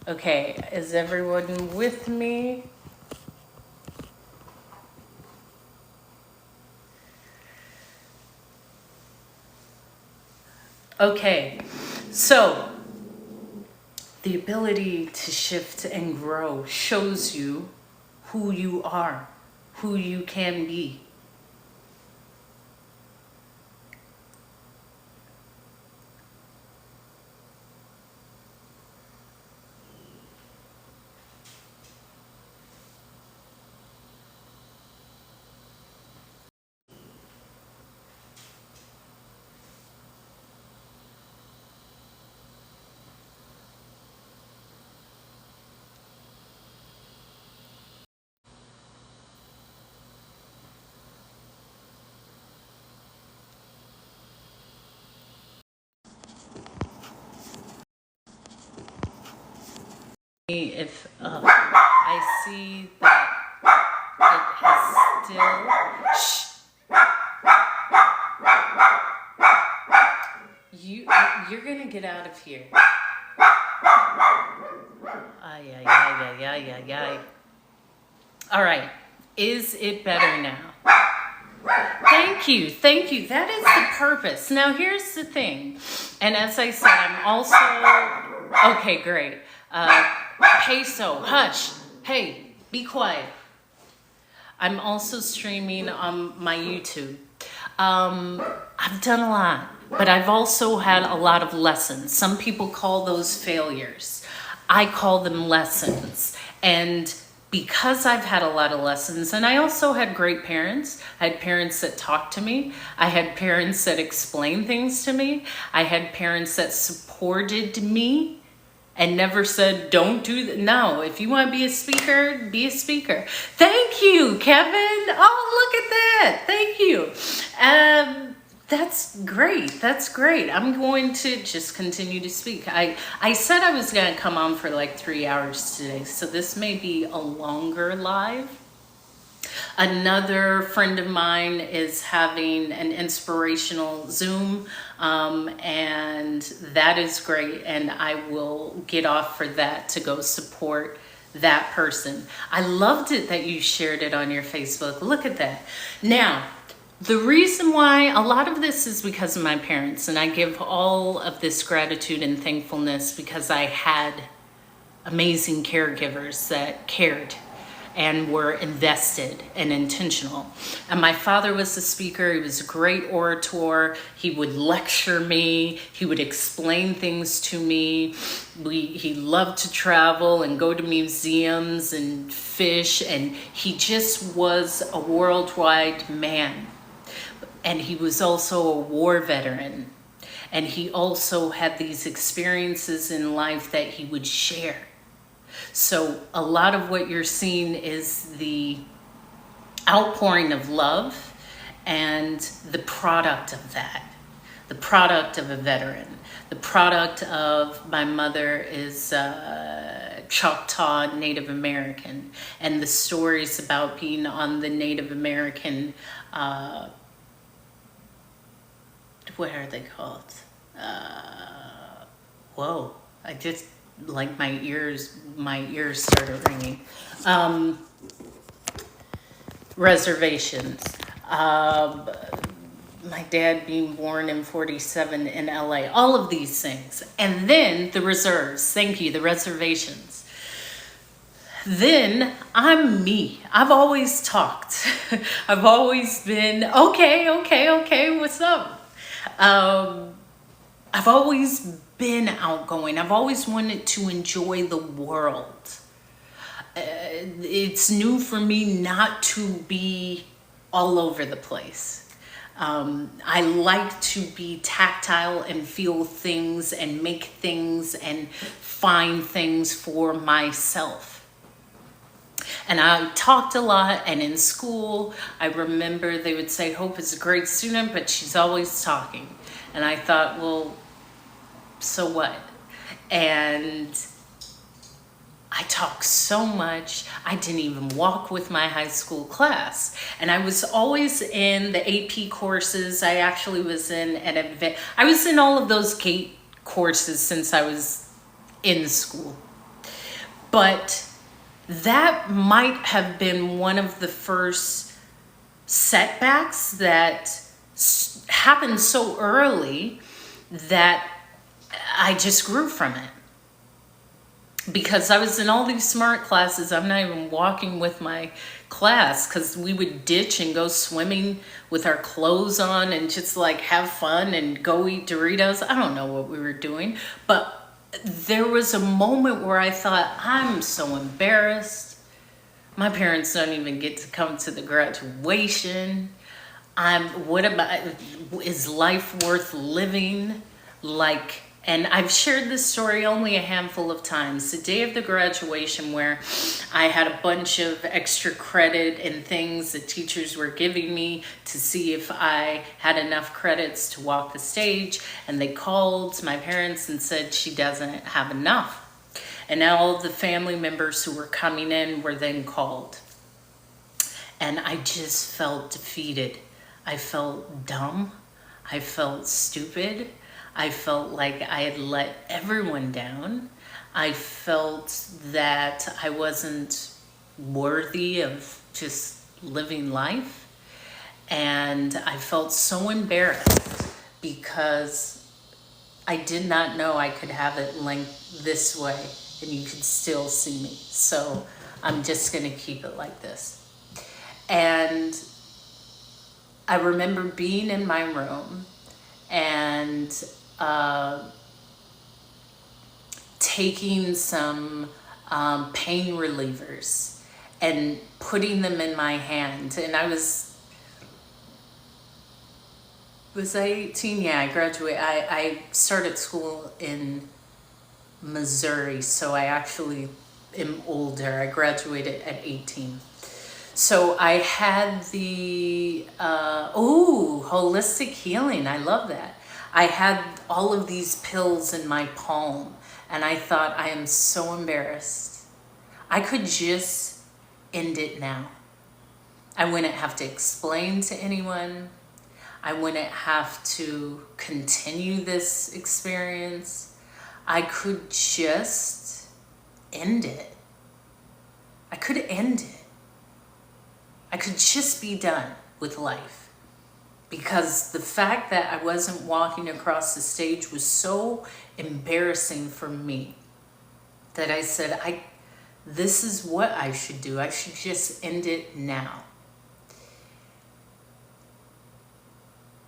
okay, is everyone with me? Okay, so the ability to shift and grow shows you who you are, who you can be. If I see that it has still, you're gonna get out of here. Ay. All right, is it better now? Thank you. That is the purpose. Now here's the thing, and as I said, I'm also, okay, great. Peso, hush, hey, be quiet. I'm also streaming on my YouTube. I've done a lot, but I've also had a lot of lessons. Some people call those failures. I call them lessons. And because I've had a lot of lessons, and I also had great parents. I had parents that talked to me. I had parents that explained things to me. I had parents that supported me and never said, don't do that. No, if you want to be a speaker, be a speaker. Thank you, Kevin. Oh, look at that. Thank you. That's great. I'm going to just continue to speak. I said I was going to come on for like 3 hours today, so this may be a longer live. Another friend of mine is having an inspirational Zoom, and that is great, and I will get off for that to go support that person. I loved it that you shared it on your Facebook. Look at that. Now, the reason why a lot of this is because of my parents, and I give all of this gratitude and thankfulness because I had amazing caregivers that cared and were invested and intentional. And my father was a speaker. He was a great orator. He would lecture me. He would explain things to me. He loved to travel and go to museums and fish. And he just was a worldwide man. And he was also a war veteran. And he also had these experiences in life that he would share. So a lot of what you're seeing is the outpouring of love and the product of that, the product of a veteran. The product of my mother is Choctaw Native American, and the stories about being on the Native American, what are they called? Whoa, I just... like my ears started ringing. Reservations. My dad being born in 47 in LA, all of these things. And then the reserves, thank you, the reservations. Then I'm me. I've always talked. I've always been, okay, what's up? I've always been outgoing. I've always wanted to enjoy the world. It's new for me not to be all over the place. I like to be tactile and feel things and make things and find things for myself. And I talked a lot, and in school, I remember they would say, Hope is a great student, but she's always talking. And I thought, well, so what? And I talk so much, I didn't even walk with my high school class. And I was always in the AP courses. I actually was in I was in all of those GATE courses since I was in school. But that might have been one of the first setbacks that happened so early that I just grew from it. Because I was in all these smart classes, I'm not even walking with my class because we would ditch and go swimming with our clothes on and just like have fun and go eat Doritos. I don't know what we were doing, but there was a moment where I thought, I'm so embarrassed. My parents don't even get to come to the graduation. Is life worth living? And I've shared this story only a handful of times. The day of the graduation, where I had a bunch of extra credit and things that teachers were giving me to see if I had enough credits to walk the stage. And they called my parents and said she doesn't have enough. And all of the family members who were coming in were then called. And I just felt defeated. I felt dumb. I felt stupid. I felt like I had let everyone down. I felt that I wasn't worthy of just living life. And I felt so embarrassed because I did not know I could have it linked this way and you could still see me. So I'm just going to keep it like this. And I remember being in my room and taking some pain relievers and putting them in my hand. And I was I 18? Yeah, I graduated. I started school in Missouri, so I actually am older. I graduated at 18. So I had the, holistic healing. I love that. I had all of these pills in my palm, and I thought, I am so embarrassed. I could just end it now. I wouldn't have to explain to anyone. I wouldn't have to continue this experience. I could just end it. I could end it. I could just be done with life. Because the fact that I wasn't walking across the stage was so embarrassing for me that I said, this is what I should do. I should just end it now.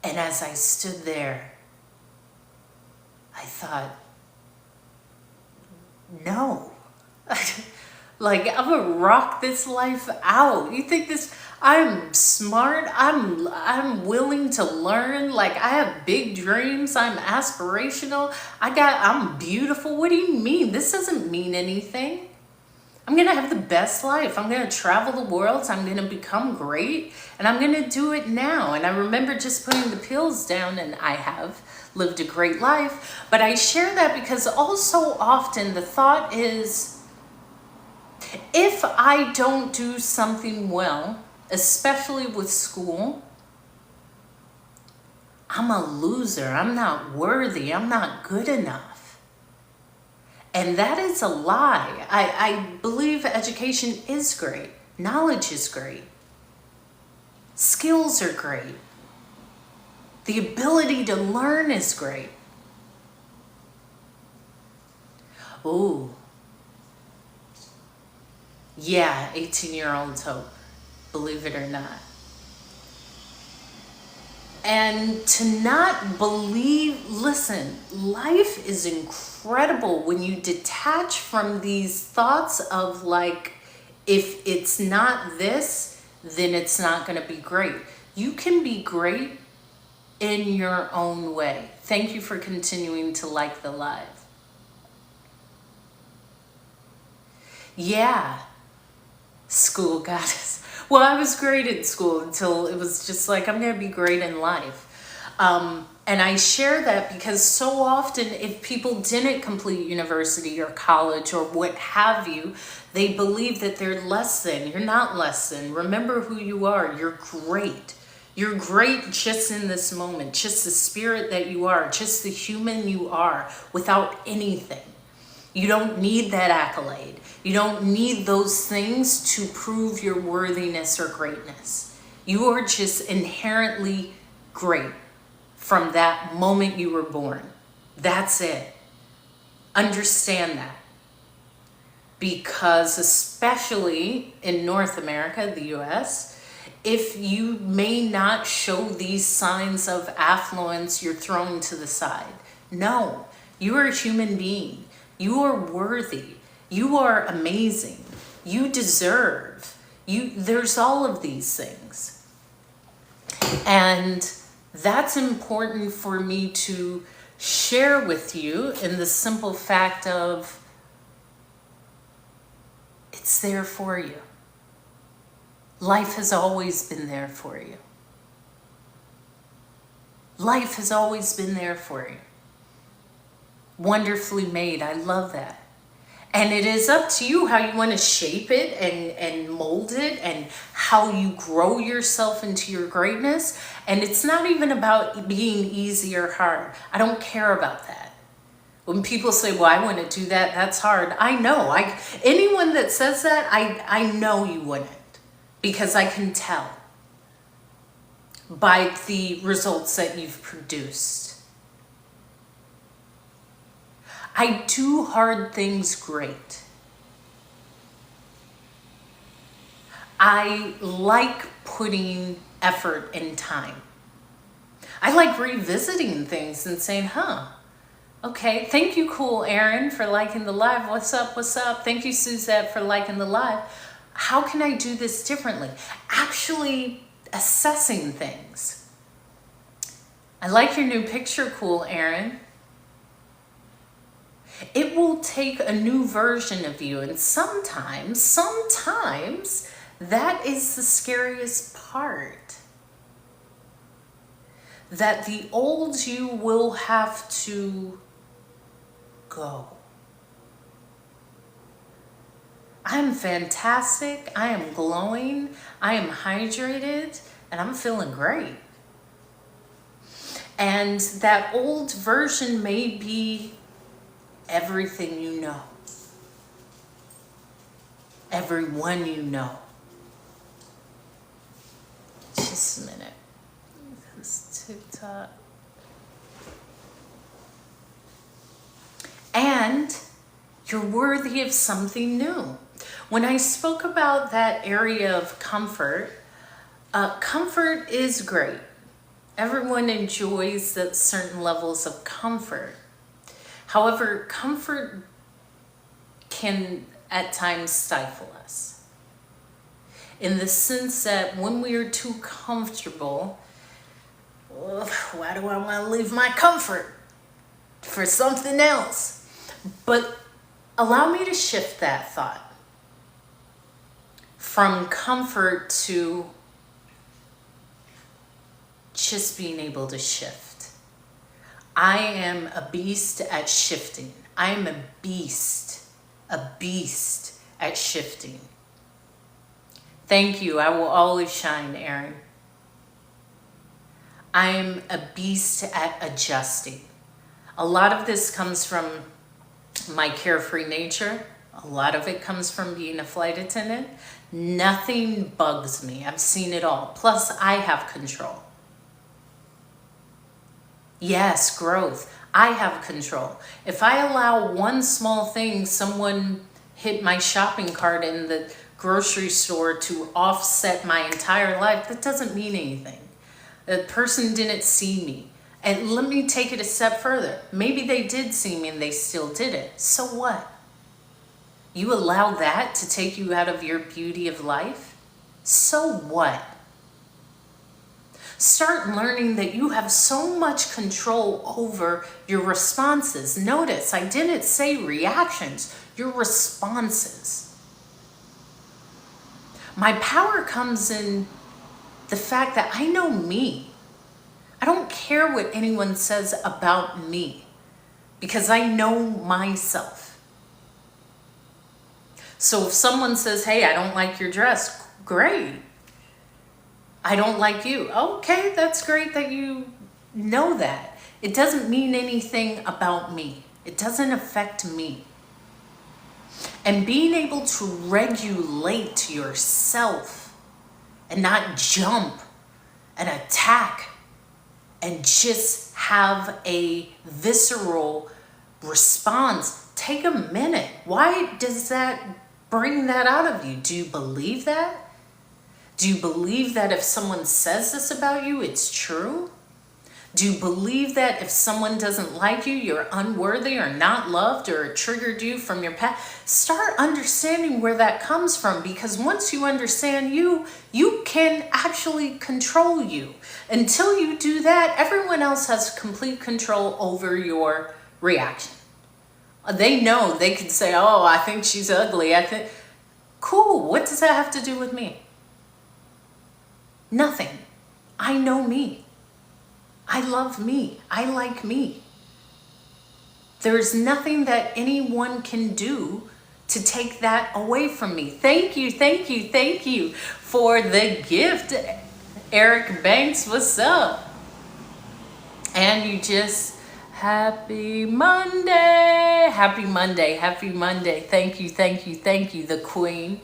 And as I stood there, I thought, no. Like, I'm gonna rock this life out. You think I'm smart, I'm willing to learn, like I have big dreams, I'm aspirational, I'm beautiful. What do you mean? This doesn't mean anything. I'm gonna have the best life. I'm gonna travel the world, I'm gonna become great, and I'm gonna do it now. And I remember just putting the pills down, and I have lived a great life. But I share that because also often the thought is, if I don't do something well, especially with school, I'm a loser. I'm not worthy. I'm not good enough. And that is a lie. I believe education is great. Knowledge is great. Skills are great. The ability to learn is great. Ooh. Yeah, 18-year-olds hope. Believe it or not. And to not believe, listen, life is incredible when you detach from these thoughts of like, if it's not this, then it's not going to be great. You can be great in your own way. Thank you for continuing to like the live. Yeah, school goddess. Well, I was great in school until it was just like, I'm going to be great in life. And I share that because so often if people didn't complete university or college or what have you, they believe that they're less than. You're not less than. Remember who you are. You're great. You're great just in this moment, just the spirit that you are, just the human you are without anything. You don't need that accolade. You don't need those things to prove your worthiness or greatness. You are just inherently great from that moment you were born. That's it. Understand that. Because especially in North America, the US, if you may not show these signs of affluence, you're thrown to the side. No, you are a human being. You are worthy. You are amazing. You deserve. There's all of these things. And that's important for me to share with you in the simple fact of it's there for you. Life has always been there for you. Life has always been there for you. Wonderfully made. I love that. And it is up to you how you want to shape it and mold it and how you grow yourself into your greatness. And it's not even about being easy or hard. I don't care about that. When people say, well, I want to do that, that's hard. I know. Anyone that says that, I know you wouldn't. Because I can tell by the results that you've produced. I do hard things great. I like putting effort and time. I like revisiting things and saying, okay, thank you, Cool Aaron, for liking the live. What's up, what's up? Thank you, Suzette, for liking the live. How can I do this differently? Actually assessing things. I like your new picture, Cool Aaron. It will take a new version of you, and sometimes that is the scariest part. That the old you will have to go. I'm fantastic, I am glowing, I am hydrated, and I'm feeling great. And that old version may be everything you know. Everyone you know. Just a minute. This TikTok. And you're worthy of something new. When I spoke about that area of comfort, comfort is great. Everyone enjoys that certain levels of comfort. However, comfort can at times stifle us. In the sense that when we are too comfortable, why do I want to leave my comfort for something else? But allow me to shift that thought from comfort to just being able to shift. I am a beast at shifting. I am a beast at shifting. Thank you. I will always shine, Aaron. I am a beast at adjusting. A lot of this comes from my carefree nature. A lot of it comes from being a flight attendant. Nothing bugs me. I've seen it all. Plus, I have control. Yes, growth. I have control. If I allow one small thing, someone hit my shopping cart in the grocery store to offset my entire life, that doesn't mean anything. The person didn't see me. And let me take it a step further. Maybe they did see me and they still did it. So what? You allow that to take you out of your beauty of life? So what? Start learning that you have so much control over your responses. Notice, I didn't say reactions, your responses. My power comes in the fact that I know me. I don't care what anyone says about me because I know myself. So if someone says, hey, I don't like your dress, great. I don't like you. Okay, that's great that you know that. It doesn't mean anything about me. It doesn't affect me. And being able to regulate yourself and not jump and attack and just have a visceral response. Take a minute. Why does that bring that out of you? Do you believe that? Do you believe that if someone says this about you, it's true? Do you believe that if someone doesn't like you, you're unworthy or not loved or it triggered you from your past? Start understanding where that comes from, because once you understand you can actually control you. Until you do that, everyone else has complete control over your reaction. They know they can say, oh, I think she's ugly. Cool, what does that have to do with me? Nothing. I know me. I love me. I like me. There's nothing that anyone can do to take that away from me. Thank you, thank you, thank you for the gift, Eric Banks. What's up? And you just, happy Monday. Happy Monday, happy Monday. Thank you, thank you, thank you, the queen.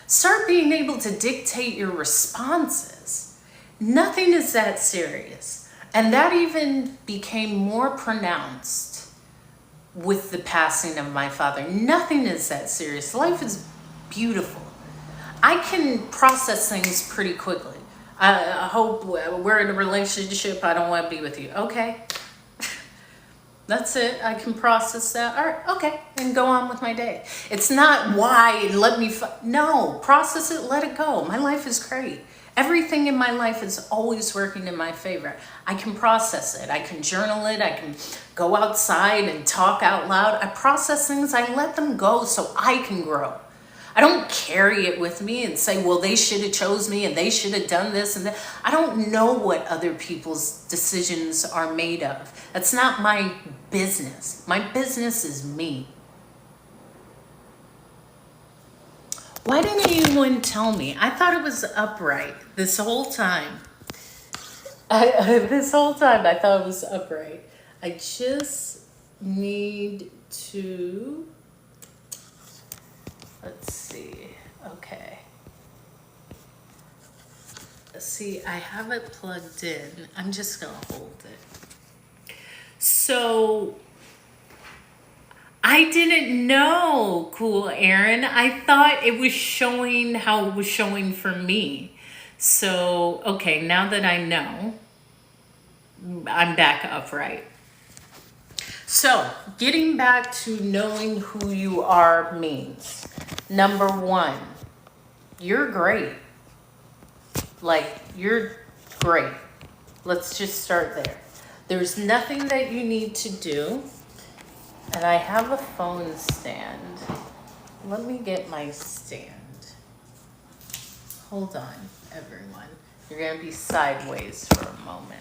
Start being able to dictate your responses. Nothing is that serious. And that even became more pronounced with the passing of my father. Nothing is that serious. Life is beautiful. I can process things pretty quickly. I hope we're in a relationship. I don't want to be with you. Okay. That's it. I can process that. All right. Okay. And go on with my day. It's not why let me. No, process it. Let it go. My life is great. Everything in my life is always working in my favor. I can process it. I can journal it. I can go outside and talk out loud. I process things. I let them go so I can grow. I don't carry it with me and say, well, they should have chose me and they should have done this and that. I don't know what other people's decisions are made of. That's not my business. My business is me. Why didn't anyone tell me? I thought it was upright this whole time. This whole time I thought it was upright. I just need to, let's see, okay. See, I have it plugged in. I'm just gonna hold it. So, I didn't know, cool Aaron. I thought it was showing how it was showing for me. So, okay, now that I know, I'm back upright. So, getting back to knowing who you are means, number one, you're great. Like, you're great. Let's just start there. There's nothing that you need to do. And I have a phone stand. Let me get my stand. Hold on, everyone. You're going to be sideways for a moment.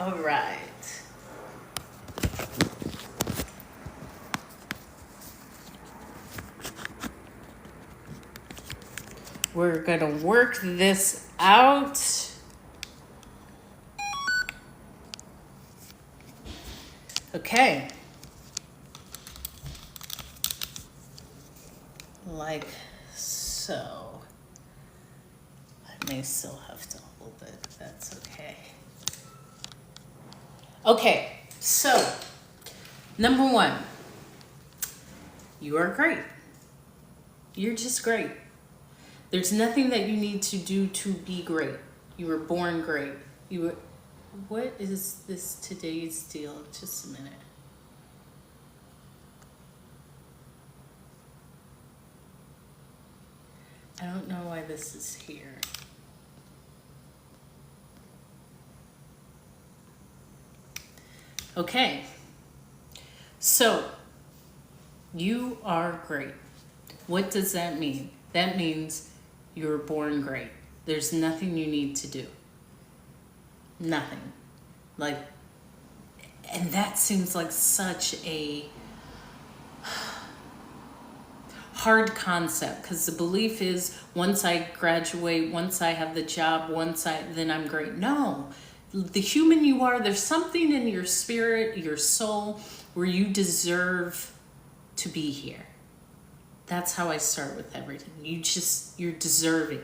All right. We're going to work this out. Okay. Like so. I may still have to hold it. That's okay. Okay, so Number one, you are great. You're just great. There's nothing that you need to do to be great. You were born great. What is this today's deal? Just a minute. I don't know why this is here. Okay. So, you are great. What does that mean? That means you were born great. There's nothing you need to do. Nothing. Like, and that seems like such a hard concept, because the belief is once I graduate, once I have the job, then I'm great. No. The human you are, there's something in your spirit, your soul, where you deserve to be here. That's how I start with everything. You're deserving.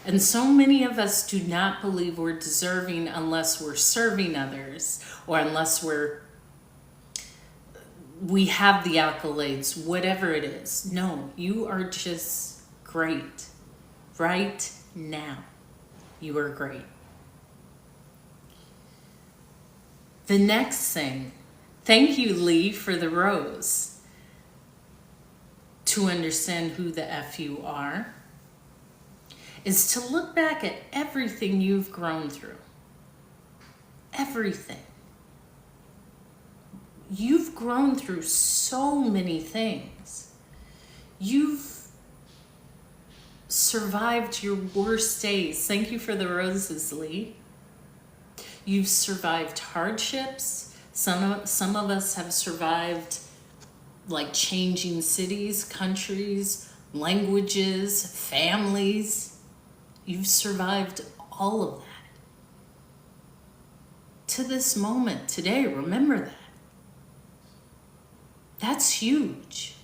And so many of us do not believe we're deserving unless we're serving others, or unless we have the accolades, whatever it is. No, you are just great. Right now, you are great. The next thing, thank you, Lee, for the rose. To understand who the F you are is to look back at everything you've grown through. Everything. You've grown through so many things. You've survived your worst days. Thank you for the roses, Lee. You've survived hardships. Some of us have survived like changing cities, countries, languages, families. You've survived all of that. To this moment, today, remember that. That's huge.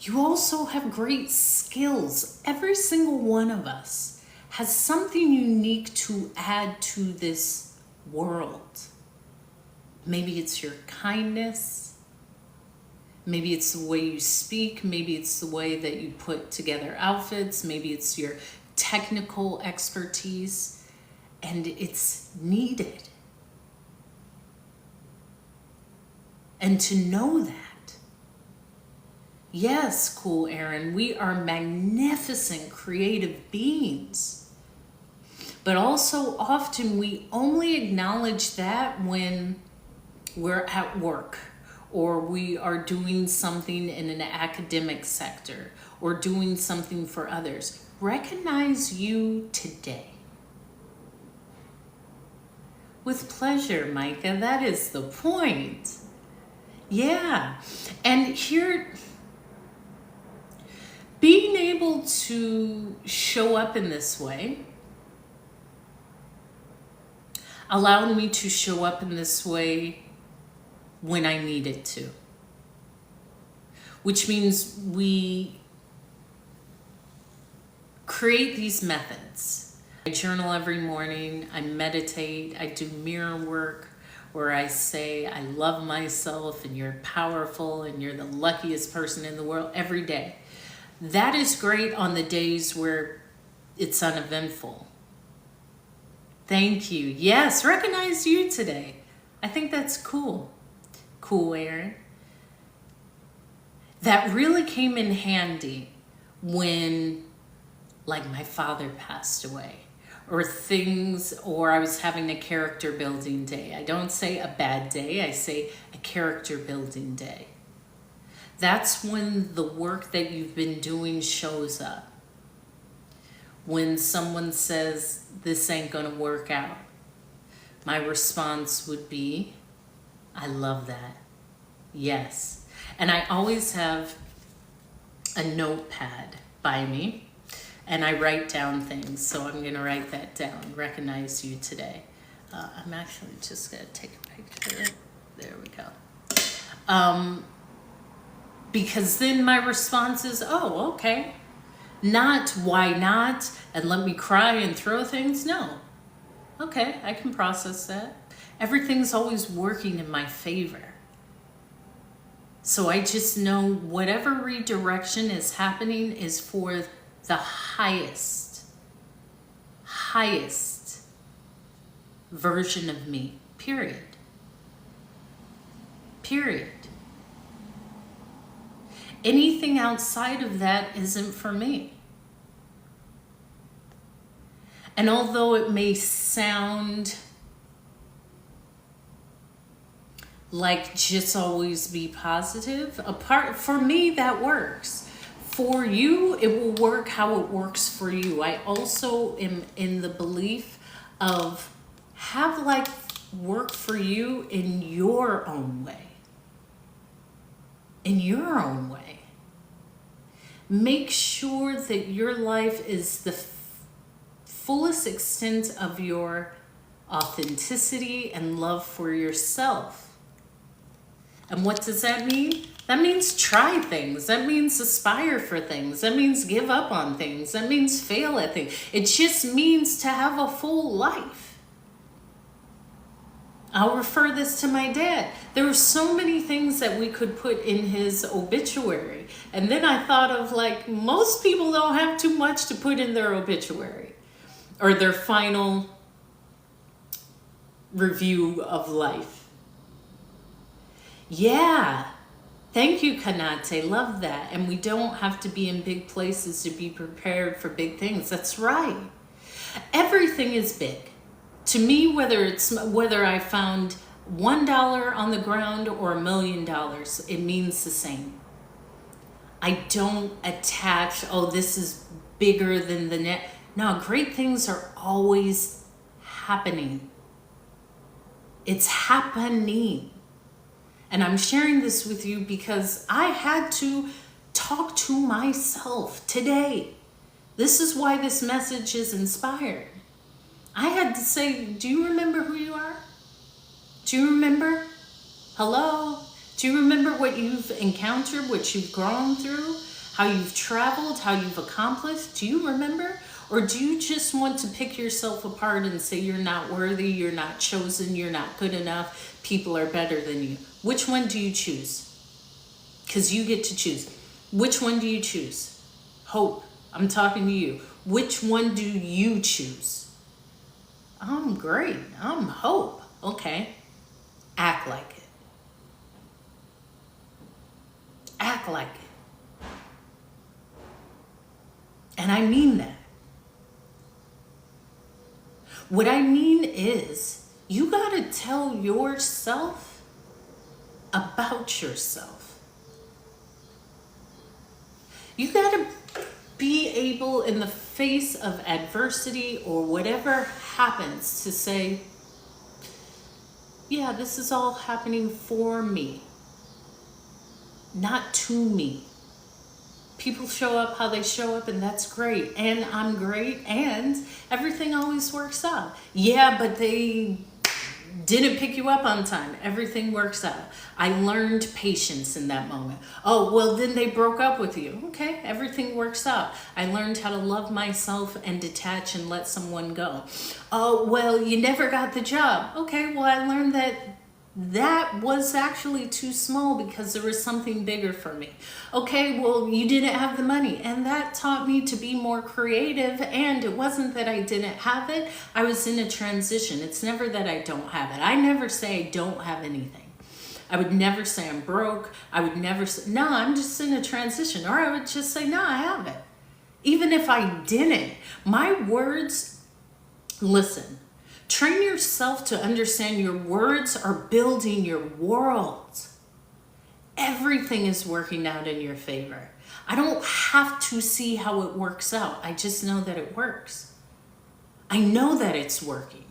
You also have great skills. Every single one of us has something unique to add to this world. Maybe it's your kindness. Maybe it's the way you speak. Maybe it's the way that you put together outfits. Maybe it's your technical expertise. And it's needed. And to know that. Yes, cool Aaron, we are magnificent creative beings. But also often we only acknowledge that when we're at work, or we are doing something in an academic sector, or doing something for others. Recognize you today. With pleasure, Micah, that is the point. Yeah, and here, being able to show up in this way allowed me to show up in this way when I needed to. Which means we create these methods. I journal every morning, I meditate, I do mirror work where I say, I love myself and you're powerful and you're the luckiest person in the world every day. That is great on the days where it's uneventful. Thank you. Yes, recognize you today. I think that's cool. Cool, Aaron. That really came in handy when, like, my father passed away, or I was having a character building day. I don't say a bad day, I say a character building day. That's when the work that you've been doing shows up. When someone says, this ain't gonna work out, my response would be, I love that. Yes. And I always have a notepad by me, and I write down things. So I'm gonna write that down. Recognize you today. I'm actually just gonna take a picture. There we go. Because then my response is, oh, okay. Not, why not? And let me cry and throw things. No. Okay, I can process that. Everything's always working in my favor. So I just know whatever redirection is happening is for the highest version of me, period. Period. Anything outside of that isn't for me. And although it may sound like just always be positive, for me that works. For you, it will work how it works for you. I also am in the belief of have life work for you in your own way. In your own way. Make sure that your life is the fullest extent of your authenticity and love for yourself. And what does that mean? That means try things. That means aspire for things. That means give up on things. That means fail at things. It just means to have a full life. I'll refer this to my dad. There were so many things that we could put in his obituary. And then I thought of like, most people don't have too much to put in their obituary or their final review of life. Yeah. Thank you, Kanate. Love that. And we don't have to be in big places to be prepared for big things. That's right. Everything is big. To me, whether I found $1 on the ground or $1 million, it means the same. I don't attach, oh, this is bigger than the net. No, great things are always happening. It's happening. And I'm sharing this with you because I had to talk to myself today. This is why this message is inspired. I had to say, do you remember who you are? Do you remember? Hello? Do you remember what you've encountered, what you've grown through, how you've traveled, how you've accomplished? Do you remember? Or do you just want to pick yourself apart and say you're not worthy, you're not chosen, you're not good enough, people are better than you? Which one do you choose? Because you get to choose. Which one do you choose? Hope, I'm talking to you. Which one do you choose? I'm great. I'm Hope. Okay. Act like it. Act like it. And I mean that. What I mean is, you got to tell yourself about yourself. You got to be able, in the face of adversity or whatever happens, to say, yeah, this is all happening for me, not to me. People show up how they show up, and that's great. And I'm great, and everything always works out. Yeah, but they didn't pick you up on time. Everything works out. I learned patience in that moment. Oh, well, then they broke up with you. Okay, everything works out. I learned how to love myself and detach and let someone go. Oh, well, you never got the job. Okay, well, I learned that was actually too small because there was something bigger for me. Okay, well, you didn't have the money, and that taught me to be more creative. And it wasn't that I didn't have it. I was in a transition. It's never that I don't have it. I never say I don't have anything. I would never say I'm broke. I would never say, no, I'm just in a transition. Or I would just say, no, I have it. Even if I didn't, my words, listen, train yourself to understand your words are building your world. Everything is working out in your favor. I don't have to see how it works out. I just know that it works. I know that it's working.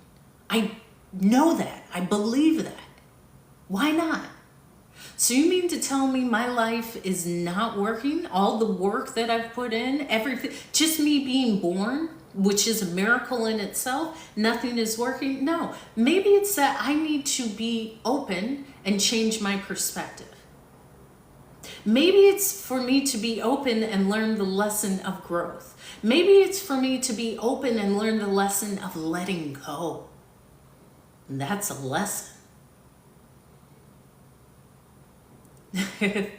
I know that. I believe that. Why not? So you mean to tell me my life is not working? All the work that I've put in, everything, just me being born, which is a miracle in itself, nothing is working? No, maybe it's that I need to be open and change my perspective. Maybe it's for me to be open and learn the lesson of growth. Maybe it's for me to be open and learn the lesson of letting go. And that's a lesson.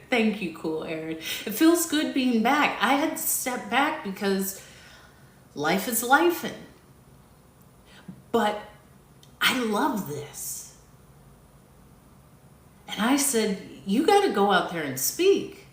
Thank you, Cool Aaron. It feels good being back. I had to step back because life is lifing. But I love this. And I said, you got to go out there and speak.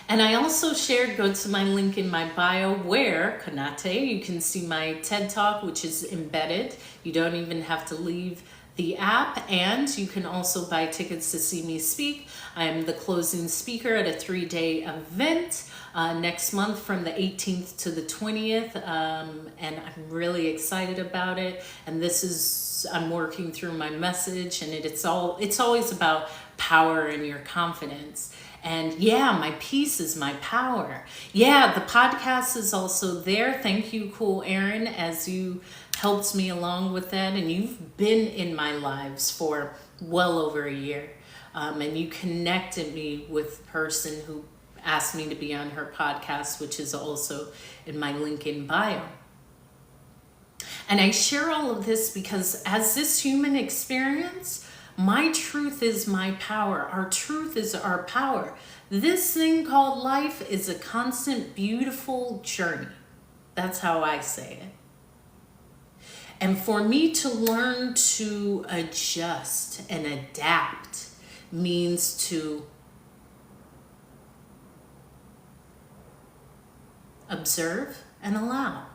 And I also shared, go to my link in my bio where, Kanate, you can see my TED Talk, which is embedded. You don't even have to leave the app, and you can also buy tickets to see me speak. I am the closing speaker at a 3-day event next month from the 18th to the 20th, and I'm really excited about it. And this is, I'm working through my message, and it's always about power and your confidence. And yeah, my peace is my power. Yeah, the podcast is also there. Thank you, Cool Aaron, as you helped me along with that. And you've been in my lives for well over a year. And you connected me with a person who asked me to be on her podcast, which is also in my link in bio. And I share all of this because as this human experience, my truth is my power. Our truth is our power. This thing called life is a constant, beautiful journey. That's how I say it. And for me to learn to adjust and adapt means to observe and allow.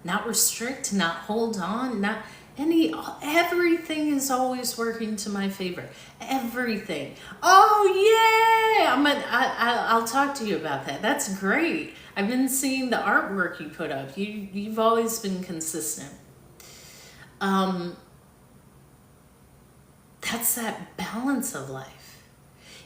Not restrict, not hold on, not everything is always working to my favor. Everything. Oh yeah! I'll talk to you about that. That's great. I've been seeing the artwork you put up. You've always been consistent. That's that balance of life.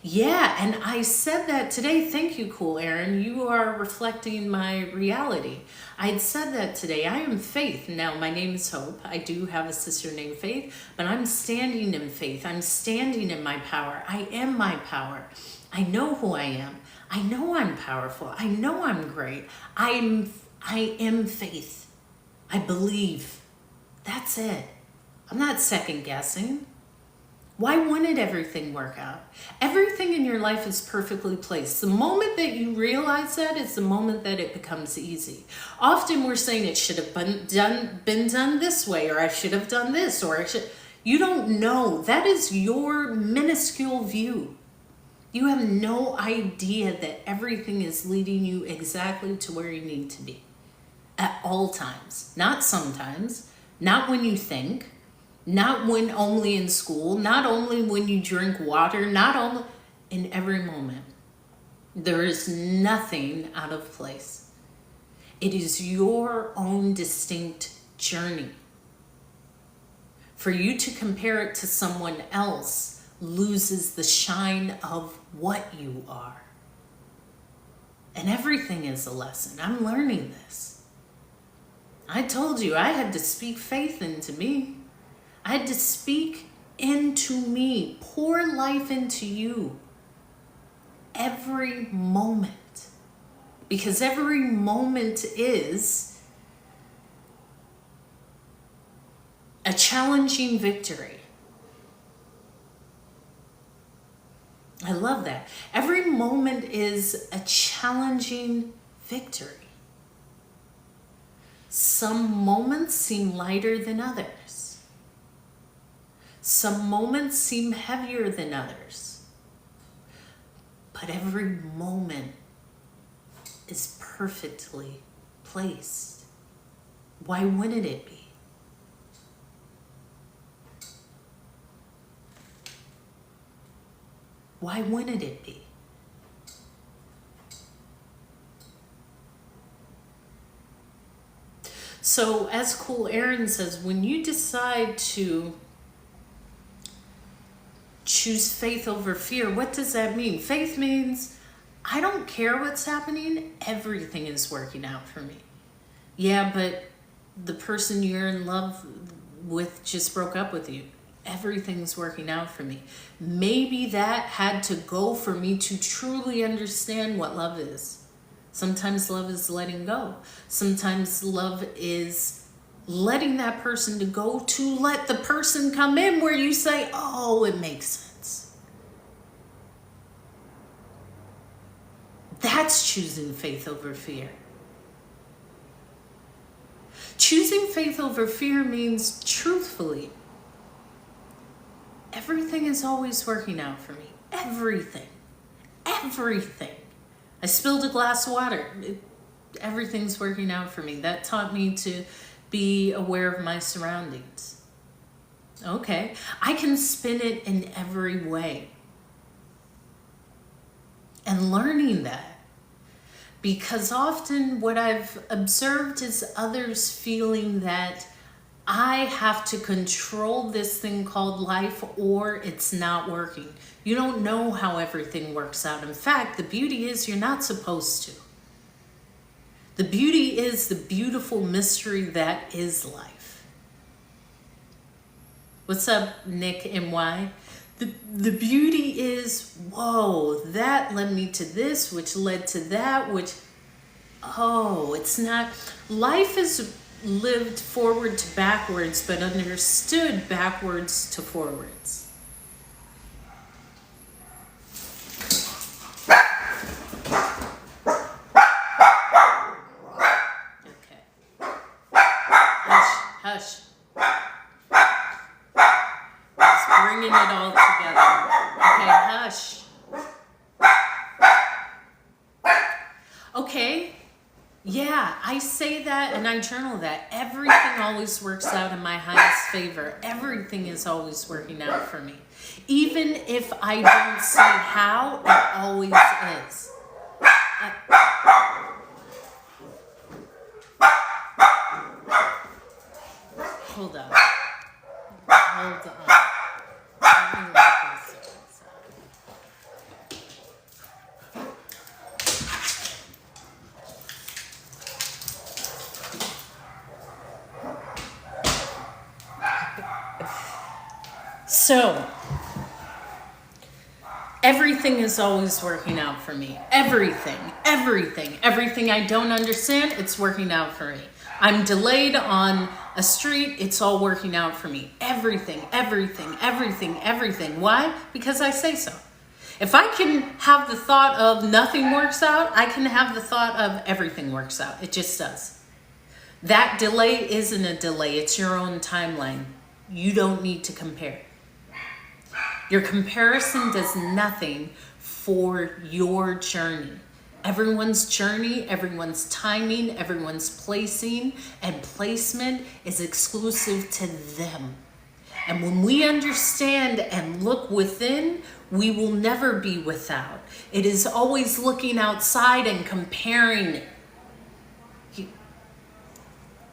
Yeah, and I said that today. Thank you, Cool Aaron. You are reflecting my reality. I had said that today. I am Faith. Now, my name is Hope. I do have a sister named Faith, but I'm standing in faith. I'm standing in my power. I am my power. I know who I am. I know I'm powerful. I know I'm great. I am Faith. I believe. That's it. I'm not second guessing. Why wouldn't everything work out? Everything in your life is perfectly placed. The moment that you realize that is the moment that it becomes easy. Often we're saying it should have been done this way, or I should have done this, or I should. You don't know. That is your minuscule view. You have no idea that everything is leading you exactly to where you need to be at all times. Not sometimes, not when you think. Not when only in school, not only when you drink water, not only in every moment. There is nothing out of place. It is your own distinct journey. For you to compare it to someone else loses the shine of what you are. And everything is a lesson. I'm learning this. I told you I had to speak faith into me. I had to speak into me, pour life into you every moment. Because every moment is a challenging victory. I love that. Every moment is a challenging victory. Some moments seem lighter than others. Some moments seem heavier than others. But every moment is perfectly placed. Why wouldn't it be? Why wouldn't it be? So, as Cool Aaron says, when you decide to choose faith over fear, what does that mean? Faith means I don't care what's happening, everything is working out for me. Yeah, but the person you're in love with just broke up with you. Everything's working out for me. Maybe that had to go for me to truly understand what love is. Sometimes love is letting go. Sometimes love is letting that person to go to let the person come in where you say, oh, it makes sense. That's choosing faith over fear. Choosing faith over fear means, truthfully, everything is always working out for me. Everything. Everything. I spilled a glass of water. Everything's working out for me. That taught me to be aware of my surroundings. Okay, I can spin it in every way. And learning that. Because often what I've observed is others feeling that I have to control this thing called life or it's not working. You don't know how everything works out. In fact, the beauty is you're not supposed to. The beauty is the beautiful mystery that is life. What's up, Nick NY? The beauty is, whoa, that led me to this, which led to that, which, oh, it's not. Life is lived forward to backwards, but understood backwards to forwards. Hush. Just bringing it all together. Okay, hush. Okay, yeah, I say that and I journal that. Everything always works out in my highest favor. Everything is always working out for me. Even if I don't see how, it always is. Hold on. Hold on. Let me look this up. So, everything is always working out for me. Everything. Everything I don't understand, it's working out for me. I'm delayed on a street, it's all working out for me. Everything. Why? Because I say so. If I can have the thought of nothing works out, I can have the thought of everything works out. It just does. That delay isn't a delay, it's your own timeline. You don't need to compare. Your comparison does nothing for your journey. Everyone's journey, everyone's timing, everyone's placing and placement is exclusive to them. And when we understand and look within, we will never be without. It is always looking outside and comparing.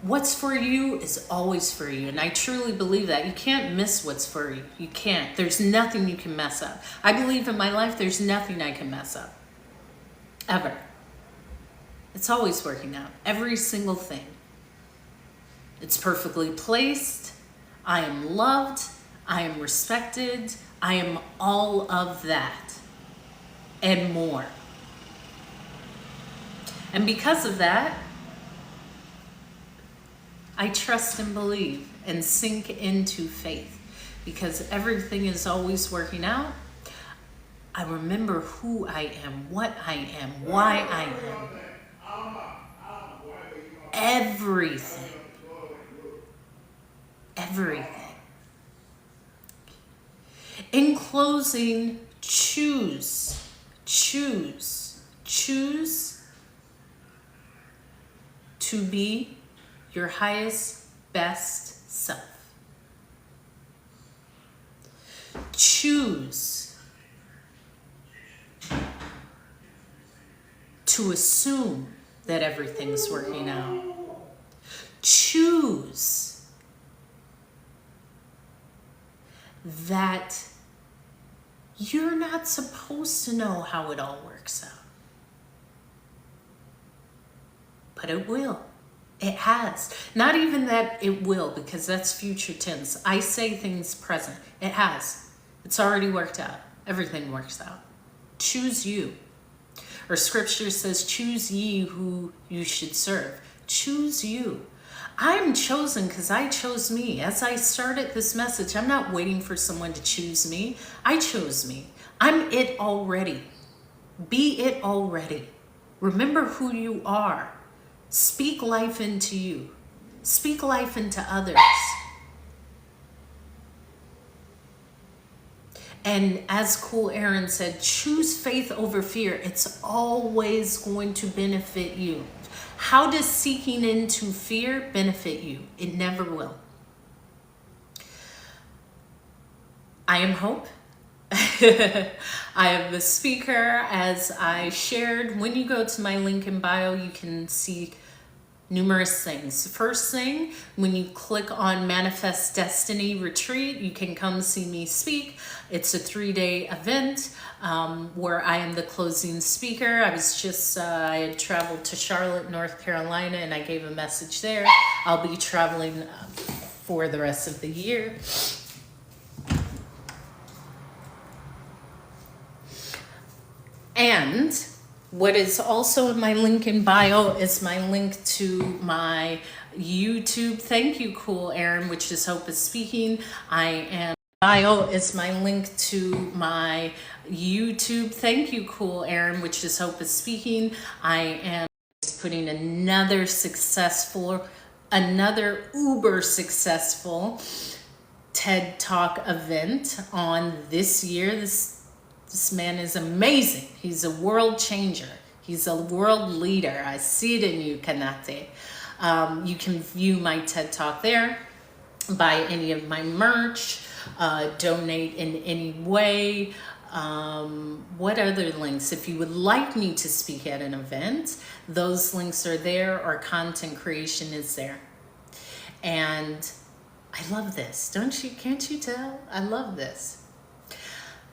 What's for you is always for you. And I truly believe that. You can't miss what's for you. You can't. There's nothing you can mess up. I believe in my life, there's nothing I can mess up. Ever. It's always working out. Every single thing. It's perfectly placed. I am loved. I am respected. I am all of that. And more. And because of that, I trust and believe and sink into faith. Because everything is always working out. I remember who I am, what I am, why I am. Everything. In closing, choose to be your highest, best self. Choose to assume that everything's working out. Choose that you're not supposed to know how it all works out. But it will. It has. Not even that it will, because that's future tense. I say things present. It has. It's already worked out. Everything works out. Choose you. Or scripture says, choose ye who you should serve. Choose you. I'm chosen because I chose me. As I started this message, I'm not waiting for someone to choose me. I chose me. I'm it already. Be it already. Remember who you are. Speak life into you. Speak life into others. And as Cool Aaron said, choose faith over fear. It's always going to benefit you. How does seeking into fear benefit you? It never will. I am Hope. I am the speaker. As I shared, when you go to my link in bio, you can see numerous things. First thing, when you click on Manifest Destiny Retreat, you can come see me speak. It's a 3-day event where I am the closing speaker. I had traveled to Charlotte, North Carolina, and I gave a message there. I'll be traveling for the rest of the year. And what is also in my link in bio is my link to my YouTube. Thank you, Cool Aaron, which is Hope is Speaking. Bio is my link to my YouTube. Thank you, Cool Aaron, which is Hope is Speaking. I am putting another uber successful TED Talk event on this year. This man is amazing. He's a world changer. He's a world leader. I see it in you, Kanate. You can view my TED Talk there, buy any of my merch, donate in any way. What other links? If you would like me to speak at an event, those links are there, or content creation is there. And I love this. Can't you tell? I love this.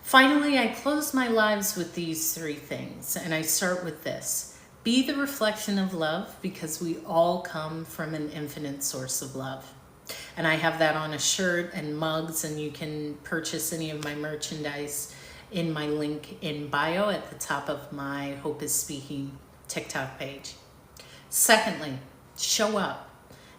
Finally, I close my lives with these 3 things, and I start with this. Be the reflection of love, because we all come from an infinite source of love. And I have that on a shirt and mugs, and you can purchase any of my merchandise in my link in bio at the top of my Hope is Speaking TikTok page. Secondly, show up.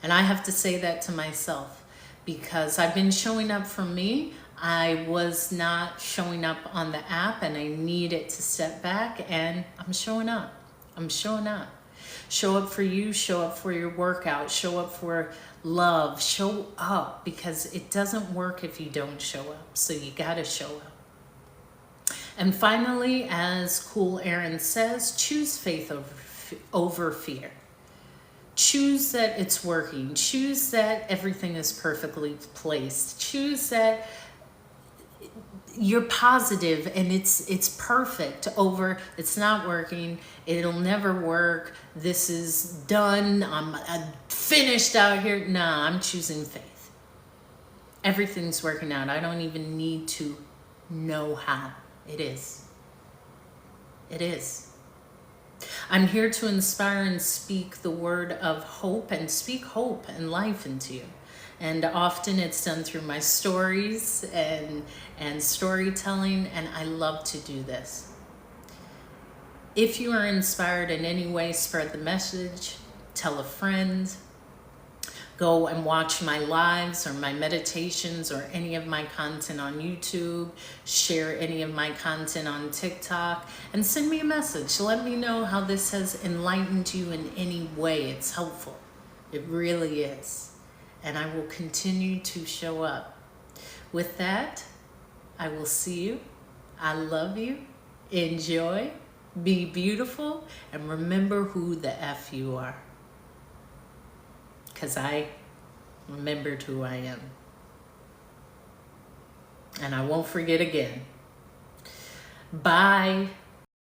And I have to say that to myself, because I've been showing up for me. I was not showing up on the app, and I needed to step back, and I'm showing up. I'm showing up. Show up for you, show up for your workout, show up for love, show up, because it doesn't work if you don't show up. So you gotta show up. And finally, as Cool Aaron says, choose faith over fear. Choose that it's working. Choose that everything is perfectly placed. Choose that you're positive and it's perfect over it's not working, it'll never work, this is done, I'm finished out here. Nah, I'm choosing faith. Everything's working out. I don't even need to know how. It is. I'm here to inspire and speak the word of hope, and speak hope and life into you. And often it's done through my stories and storytelling, and I love to do this. If you are inspired in any way, spread the message, tell a friend, go and watch my lives or my meditations or any of my content on YouTube, share any of my content on TikTok, and send me a message. Let me know how this has enlightened you in any way. It's helpful. It really is. And I will continue to show up. With that, I will see you. I love you. Enjoy. Be beautiful. And remember who the F you are. Because I remembered who I am. And I won't forget again. Bye.